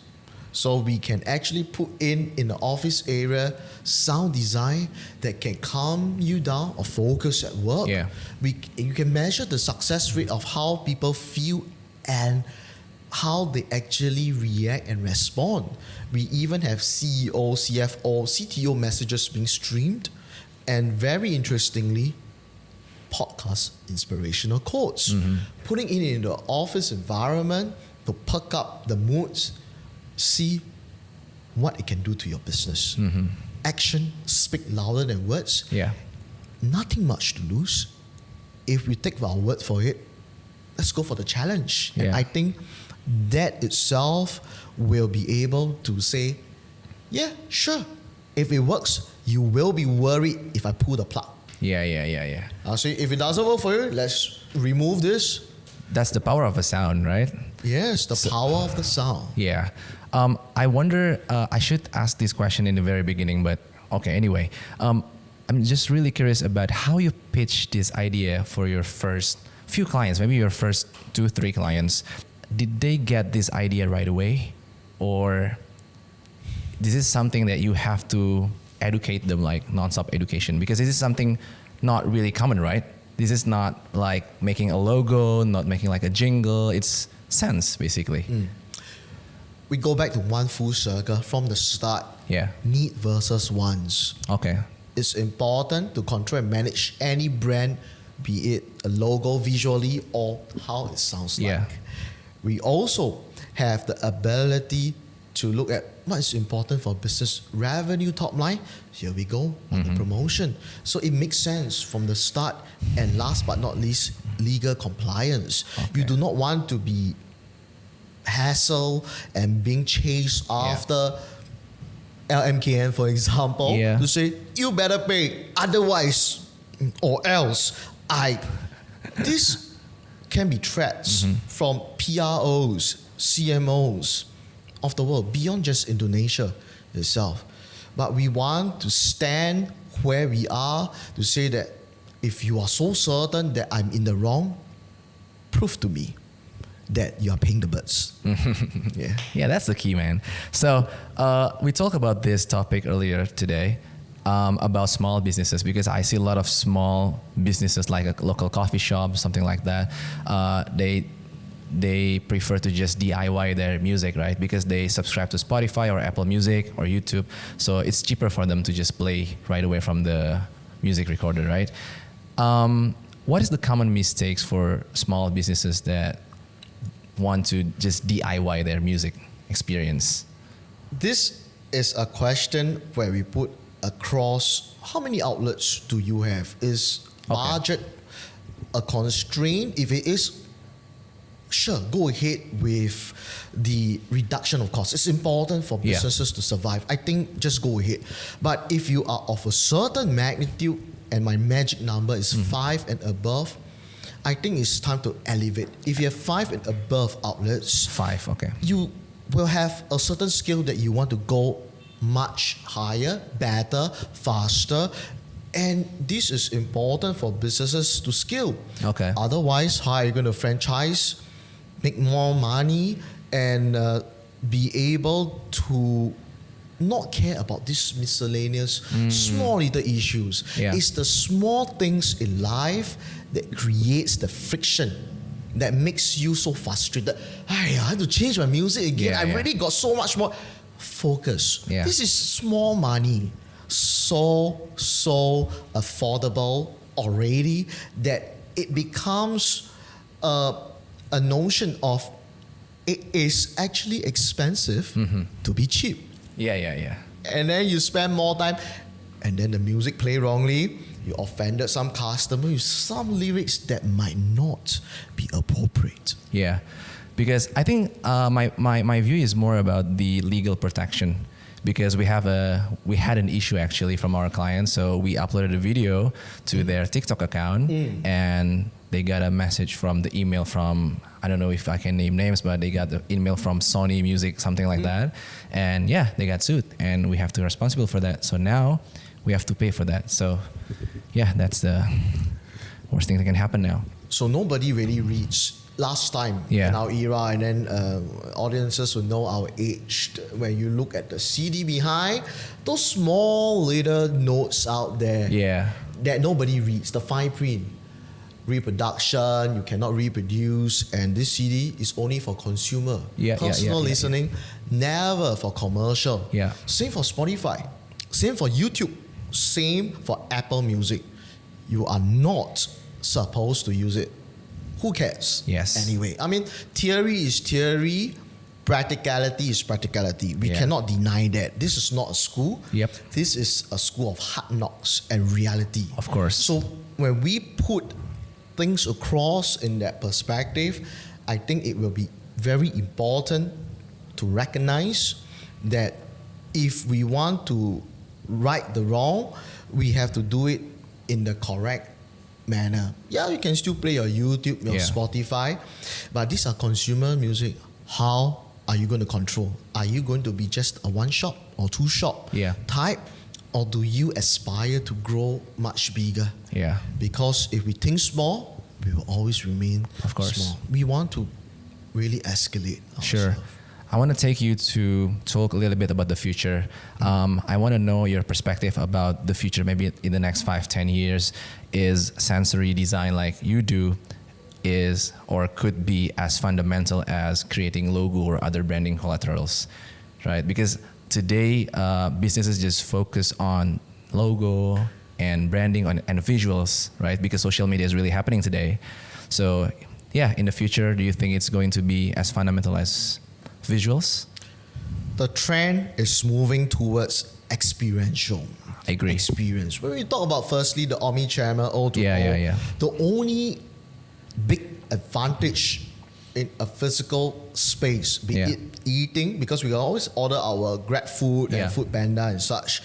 So we can actually put in the office area sound design that can calm you down or focus at work. You can measure the success rate of how people feel and how they actually react and respond. We even have CEO, CFO, CTO messages being streamed, and very interestingly, podcast inspirational quotes. Putting it in the office environment to perk up the moods, see what it can do to your business. Action speak louder than words. Nothing much to lose. If we take our word for it, let's go for the challenge. And I think that itself will be able to say, yeah, sure. If it works, you will be worried if I pull the plug. I'll say, if it doesn't work for you, let's remove this. That's the power of a sound, right? Yes, the power of the sound. Yeah. I wonder, I should ask this question in the very beginning, but okay, anyway. I'm just really curious about how you pitched this idea for your first few clients, maybe your first 2-3 clients. Did they get this idea right away? Or this is something that you have to educate them, like non-stop education? Because this is something not really common, right? This is not like making a logo, not making like a jingle. It's sense, basically. We go back to one full circle from the start. Yeah. Need versus wants. Okay. It's important to control and manage any brand, be it a logo visually or how it sounds Yeah. like. We also have the ability to look at what is important for business revenue top line. Here we go on the promotion. So it makes sense from the start. And last but not least, legal compliance. Okay. You do not want to be hassle and being chased after LMKN, for example, to say, you better pay, otherwise, or else, this can be threats from PROs, CMOs of the world, beyond just Indonesia itself. But we want to stand where we are to say that if you are so certain that I'm in the wrong, prove to me that you are paying the bills. Yeah, that's the key, man. So we talked about this topic earlier today about small businesses, because I see a lot of small businesses like a local coffee shop, something like that. They prefer to just DIY their music, right? Because they subscribe to Spotify or Apple Music or YouTube. So it's cheaper for them to just play right away from the music recorder, right? What is the common mistakes for small businesses that want to just DIY their music experience? This is a question where we put across how many outlets do you have? Is budget a constraint? If it is, sure, go ahead with the reduction of costs. It's important for businesses to survive. I think just go ahead. But if you are of a certain magnitude, and my magic number is 5 and above, I think it's time to elevate. If you have 5 and above outlets, 5, okay, you will have a certain skill that you want to go much higher, better, faster. And this is important for businesses to scale. Okay. Otherwise, how are you going to franchise, make more money, and be able to not care about these miscellaneous small little issues? It's the small things in life that creates the friction that makes you so frustrated. I have to change my music again. I've already got so much more. Focus. This is small money. So affordable already that it becomes a notion of it is actually expensive to be cheap. And then you spend more time, and then the music play wrongly. You offended some customer with some lyrics that might not be appropriate. Yeah, because I think my view is more about the legal protection. Because we had an issue actually from our clients. So we uploaded a video to their TikTok account, and they got a message from the email from, I don't know if I can name names, but they got the email from Sony Music, something like that. And yeah, they got sued, and we have to be responsible for that. So now we have to pay for that. So yeah, that's the worst thing that can happen now. So nobody really reads last time in our era, and then audiences will know our age. When you look at the CD behind, those small little notes out there that nobody reads, the fine print, reproduction, you cannot reproduce, and this CD is only for consumer, personal listening, never for commercial. Same for Spotify, same for YouTube, same for Apple Music. You are not supposed to use it. Who cares? Anyway, I mean, theory is theory, practicality is practicality. We cannot deny that. This is not a school. This is a school of hard knocks and reality. Of course. So when we put things across in that perspective, I think it will be very important to recognize that if we want to right the wrong, we have to do it in the correct manner. Yeah, you can still play your YouTube, your Spotify, but these are consumer music. How are you going to control? Are you going to be just a one shot or two shot type? Or do you aspire to grow much bigger? Yeah. Because if we think small, we will always remain small. We want to really escalate ourselves. Sure. I want to take you to talk a little bit about the future. I want to know your perspective about the future, maybe in the next 5-10 years. Is sensory design like you do is or could be as fundamental as creating logo or other branding collaterals, right? Because today, businesses just focus on logo and branding and visuals, right? Because social media is really happening today. So, yeah, in the future, do you think it's going to be as fundamental as visuals? The trend is moving towards experiential. I agree. Experience. When we talk about firstly the Omnichannel O2O, the only big advantage in a physical space, be it eating, because we can always order our Grab food and Food Panda and such.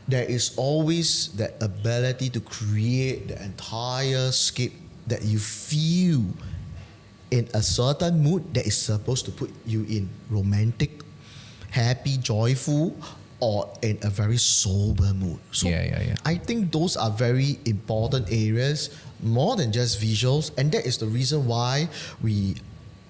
There is always that ability to create the entire scape that you feel in a certain mood that is supposed to put you in romantic, happy, joyful, or in a very sober mood. So I think those are very important areas, more than just visuals, and that is the reason why we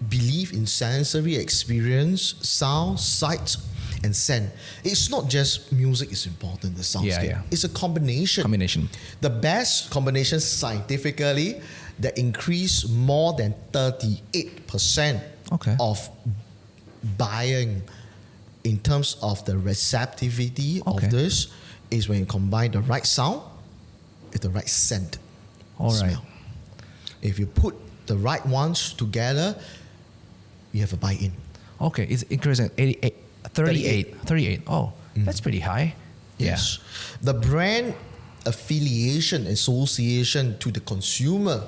believe in sensory experience, sound, sight, and scent. It's not just music is important, the soundscape. It's a combination. The best combination scientifically that increase more than 38% of buying in terms of the receptivity of this is when you combine the right sound with the right scent. Smell. If you put the right ones together, you have a buy-in. Okay, it's increasing 38. Oh, that's pretty high. Yes. The brand affiliation, association to the consumer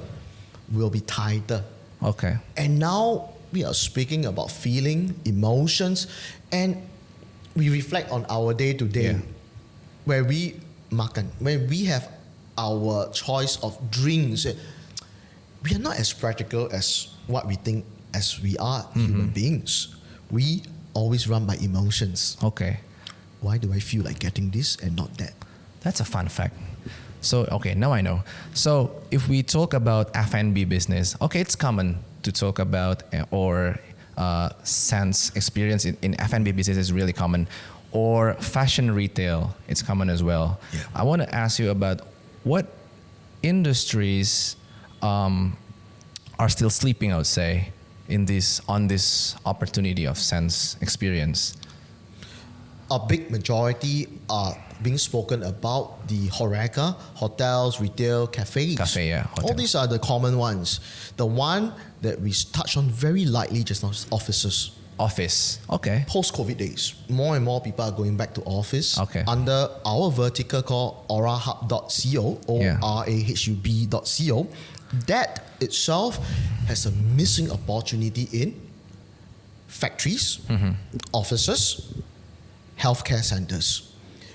will be tighter. Okay. And now we are speaking about feeling, emotions, and we reflect on our day-to-day where we makan, when we have our choice of drinks. We are not as practical as what we think as we are human beings. We always run by emotions. Okay. Why do I feel like getting this and not that? That's a fun fact. So, okay, now I know. So, if we talk about F&B business, okay, it's common to talk about sense experience in F&B business is really common. Or fashion retail, it's common as well. Yeah. I want to ask you about what industries are still sleeping, I would say, on this opportunity of sense experience. A big majority are being spoken about the HoReCa, hotels, retail, cafes. Hotel. All these are the common ones. The one that we touched on very lightly just now is offices. Office, okay. Post-COVID days, more and more people are going back to office under our vertical called orahub.co, orahub.co. That itself has a missing opportunity in factories, offices, healthcare centers,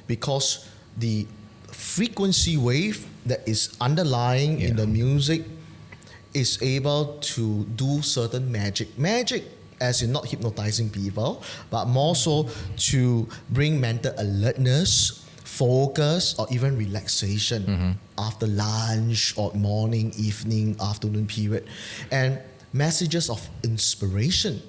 because the frequency wave that is underlying in the music is able to do certain magic as in not hypnotizing people, but more so to bring mental alertness, focus, or even relaxation after lunch or morning, evening, afternoon period, and messages of inspiration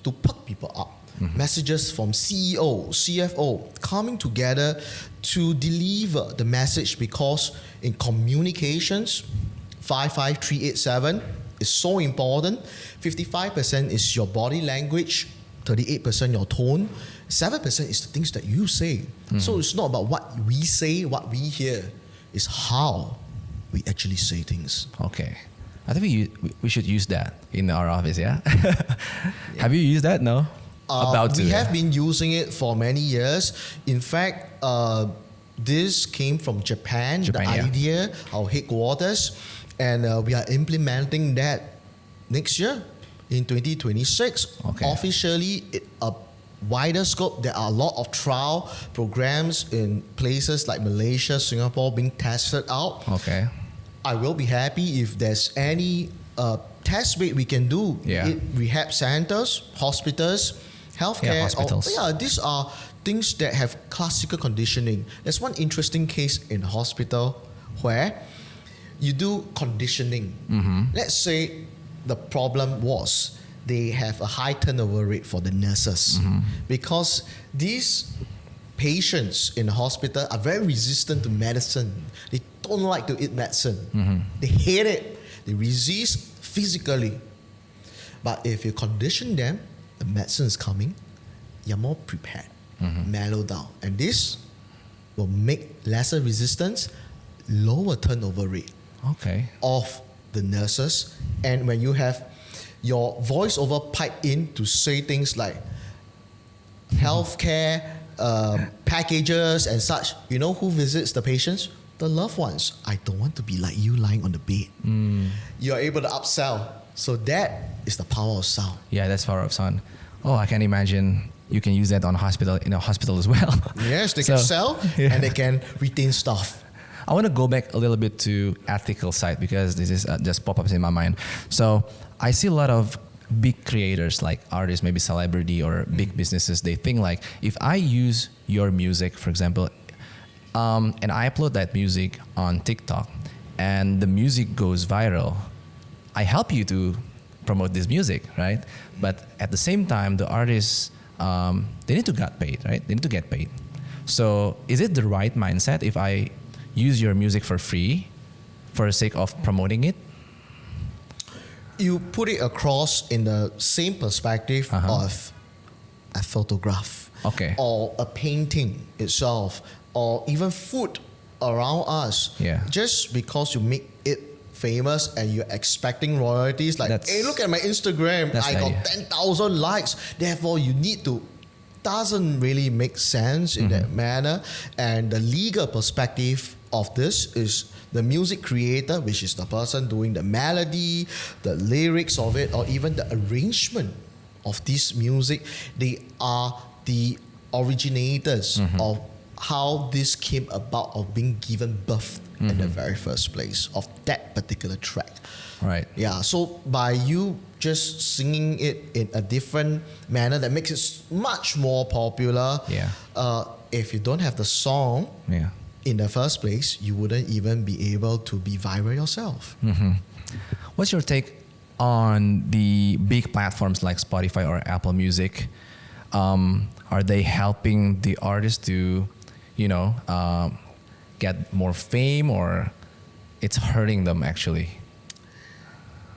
to perk people up. Messages from CEO, CFO coming together to deliver the message, because in communications, 55387 is so important. 55% is your body language, 38% your tone, 7% is the things that you say. So it's not about what we say, what we hear, it's how we actually say things. Okay. I think we should use that in our office, yeah? Have you used that? No? We have been using it for many years. In fact, this came from Japan, the idea, our headquarters, and we are implementing that next year in 2026. Officially, a wider scope. There are a lot of trial programs in places like Malaysia, Singapore being tested out. I will be happy if there's any test rate we can do. Yeah. Rehab centers, hospitals, healthcare. Hospitals. These are things that have classical conditioning. There's one interesting case in hospital where you do conditioning. Let's say the problem was they have a high turnover rate for the nurses because these patients in the hospital are very resistant to medicine. They don't like to eat medicine. They hate it. They resist physically. But if you condition them, the medicine is coming, you're more prepared, mellow down. And this will make lesser resistance, lower turnover rate of the nurses. And when you have your voiceover pipe in to say things like healthcare, packages and such, you know who visits the patients? The loved ones. I don't want to be like you lying on the bed. You're able to upsell. So that is the power of sound. Yeah, that's power of sound. Oh, I can imagine you can use that in a hospital as well. Yes, they can sell and they can retain staff. I want to go back a little bit to ethical side because this is just pop-ups in my mind. So I see a lot of big creators like artists, maybe celebrity or big businesses. They think like, if I use your music, for example, and I upload that music on TikTok and the music goes viral, I help you to promote this music, right? But at the same time, the artists, they need to get paid, right? They need to get paid. So is it the right mindset if I use your music for free for the sake of promoting it? You put it across in the same perspective of a photograph or a painting itself or even food around us. Just because you make it famous and you're expecting royalties like, hey, look at my Instagram, I got 10,000 likes, therefore you need to, doesn't really make sense in that manner. And the legal perspective of this is the music creator, which is the person doing the melody, the lyrics of it, or even the arrangement of this music. They are the originators of how this came about, of being given birth in the very first place of that particular track. Right. Yeah. So by you just singing it in a different manner that makes it much more popular. If you don't have the song in the first place, you wouldn't even be able to be viral yourself. What's your take on the big platforms like Spotify or Apple Music? Are they helping the artists to, get more fame, or it's hurting them actually?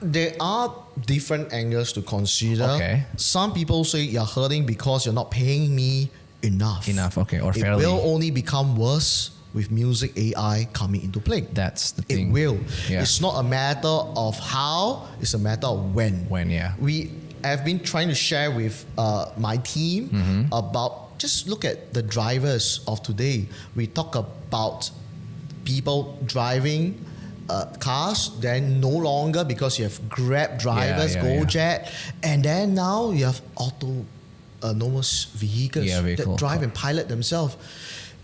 There are different angles to consider. Some people say you're hurting because you're not paying me enough. Or fairly. It will only become worse with music AI coming into play. That's the thing. It will. It's not a matter of how, it's a matter of when. We have been trying to share with my team about, just look at the drivers of today. We talk about people driving cars, then no longer, because you have Grab drivers, Gojek, and then now you have autonomous vehicles that drive and pilot themselves.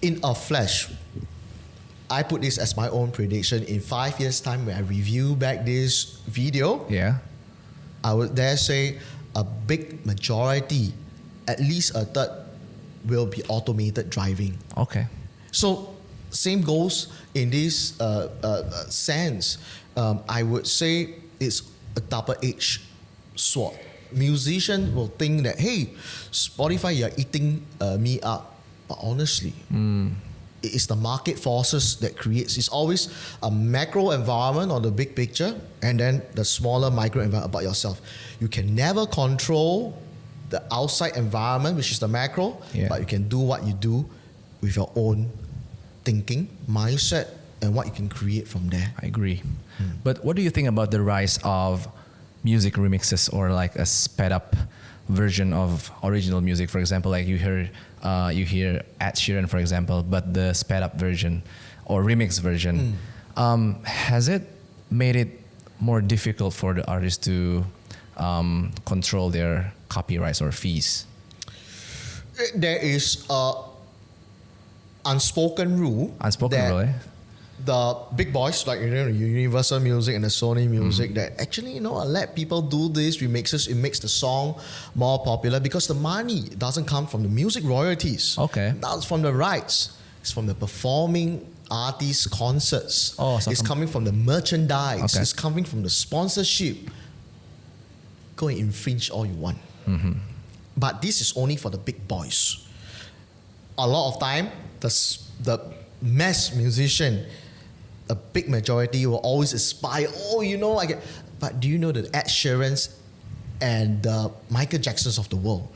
In a flash, I put this as my own prediction. In 5 years' time, when I review back this video, I would dare say a big majority, at least a third, will be automated driving. So same goes in this sense. I would say it's a double-edged sword. Musicians will think that, hey, Spotify, you're eating me up. But honestly, it is the market forces that creates. It's always a macro environment or the big picture, and then the smaller micro environment about yourself. You can never control the outside environment, which is the macro, but you can do what you do with your own thinking, mindset, and what you can create from there. I agree. But what do you think about the rise of music remixes, or like a sped up version of original music? For example, like you hear Ed Sheeran, for example, but the sped up version or remix version. Has it made it more difficult for the artists to control their copyrights or fees? There is a unspoken rule. the big boys like Universal Music and the Sony Music that actually let people do this remixes. It makes the song more popular because the money doesn't come from the music royalties. Okay, that's from the rights. It's from the performing artists' concerts. It's coming from the merchandise. Okay. It's coming from the sponsorship. Go and infringe all you want. But this is only for the big boys. A lot of time, the mass musician, a big majority will always aspire, but do you know that Ed Sheeran's and the Michael Jacksons of the world,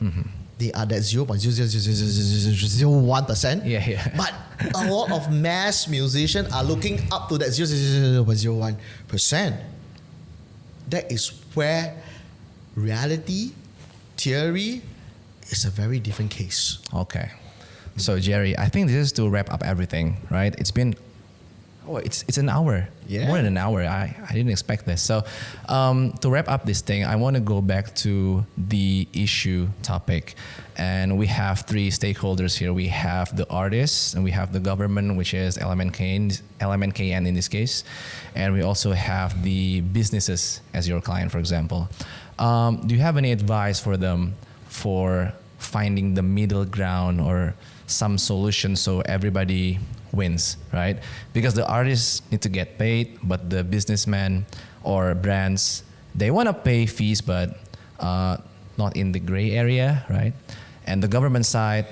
they are that 0.00001%. Yeah. But a lot of mass musicians are looking up to that 0.01%. That is where reality, theory is a very different case. Okay. So Jerry, I think this is to wrap up everything, right? It's been, it's an hour, more than an hour. I didn't expect this. So to wrap up this thing, I want to go back to the issue topic. And we have three stakeholders here. We have the artists and we have the government, which is LMNKN in this case. And we also have the businesses as your client, for example. Do you have any advice for them for finding the middle ground or some solution so everybody wins, right? Because the artists need to get paid, but the businessmen or brands, they want to pay fees, but not in the gray area, right? And the government side,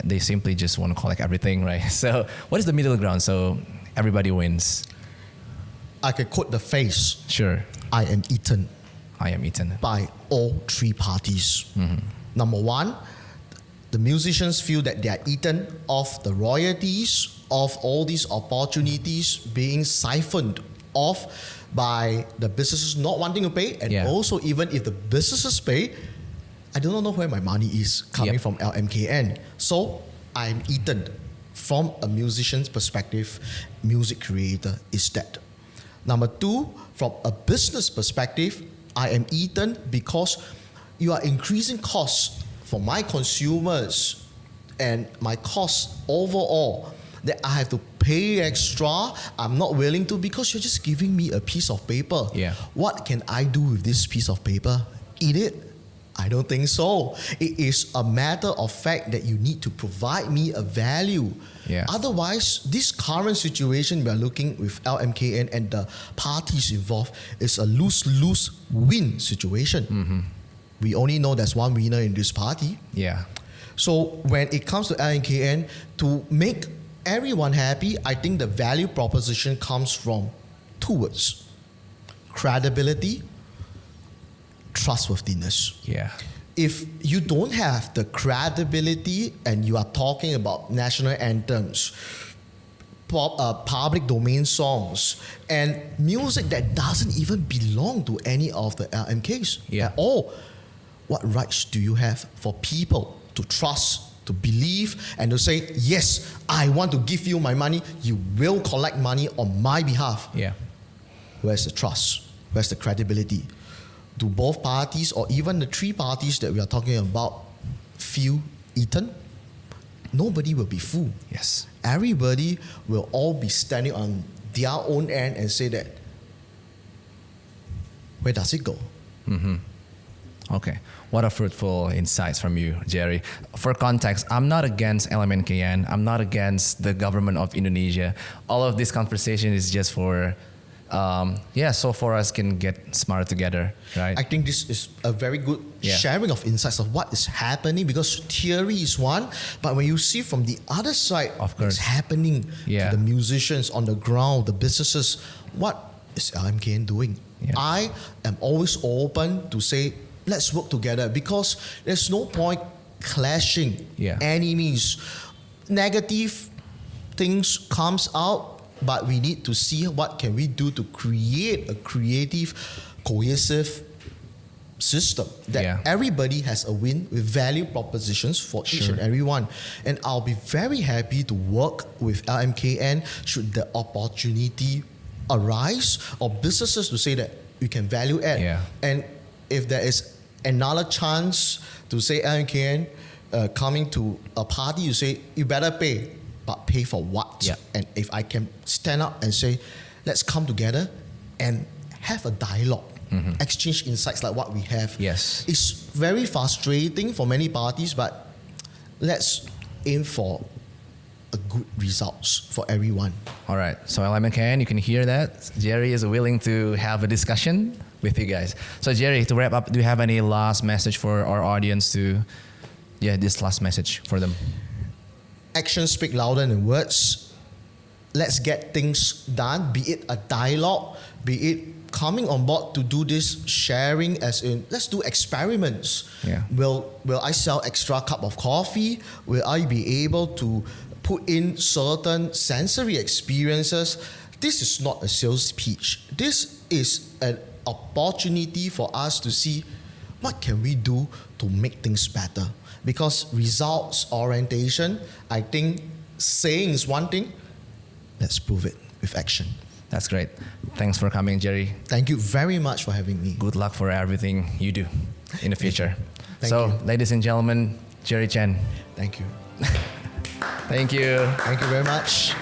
they simply just want to collect everything, right? So what is the middle ground so everybody wins? I could quote the phrase. Sure. I am eaten. By all three parties. Number one, the musicians feel that they are eaten of the royalties of all these opportunities being siphoned off by the businesses not wanting to pay, and also even if the businesses pay, I do not know where my money is coming from LMKN. So I'm eaten. From a musician's perspective, music creator is dead. Number two, from a business perspective, I am eaten because you are increasing costs for my consumers and my costs overall that I have to pay extra. I'm not willing to because you're just giving me a piece of paper. What can I do with this piece of paper? Eat it? I don't think so. It is a matter of fact that you need to provide me a value. Otherwise, this current situation we are looking with LMKN and the parties involved is a lose-lose win situation. We only know there's one winner in this party. So when it comes to LMKN, to make everyone happy, I think the value proposition comes from two words: credibility, trustworthiness. If you don't have the credibility and you are talking about national anthems, public domain songs, and music that doesn't even belong to any of the LMKs at all, what rights do you have for people to trust, to believe, and to say, yes, I want to give you my money, you will collect money on my behalf? Where's the trust? Where's the credibility? Do both parties or even the three parties that we are talking about feel eaten? Nobody will be fooled. Everybody will all be standing on their own end and say that, where does it go? Okay. What a fruitful insights from you, Jerry. For context, I'm not against LMNKN. I'm not against the government of Indonesia. All of this conversation is just for so for us can get smarter together, right? I think this is a very good sharing of insights of what is happening, because theory is one, but when you see from the other side of what's happening to the musicians on the ground, the businesses, what is LMKN doing? I am always open to say, let's work together, because there's no point clashing enemies. Negative things comes out, but we need to see what can we do to create a creative, cohesive system that everybody has a win with value propositions for each and every one. And I'll be very happy to work with LMKN should the opportunity arise, or businesses to say that you can value add. And if there is another chance to say LMKN coming to a party, you say you better pay. but pay for what? Yeah. And if I can stand up and say, let's come together and have a dialogue, exchange insights like what we have. Yes. It's very frustrating for many parties, but let's aim for a good results for everyone. All right. So Lemon Can, you can hear that. Jerry is willing to have a discussion with you guys. So Jerry, to wrap up, do you have any last message for our audience this last message for them? Actions speak louder than words. Let's get things done, be it a dialogue, be it coming on board to do this sharing, as in let's do experiments. Yeah. Will I sell extra cup of coffee? Will I be able to put in certain sensory experiences? This is not a sales pitch. This is an opportunity for us to see what can we do to make things better. Because results orientation, I think saying is one thing. Let's prove it with action. That's great. Thanks for coming, Jerry. Thank you very much for having me. Good luck for everything you do in the future. Thank you. Ladies and gentlemen, Jerry Chen. Thank you. Thank you. Thank you very much.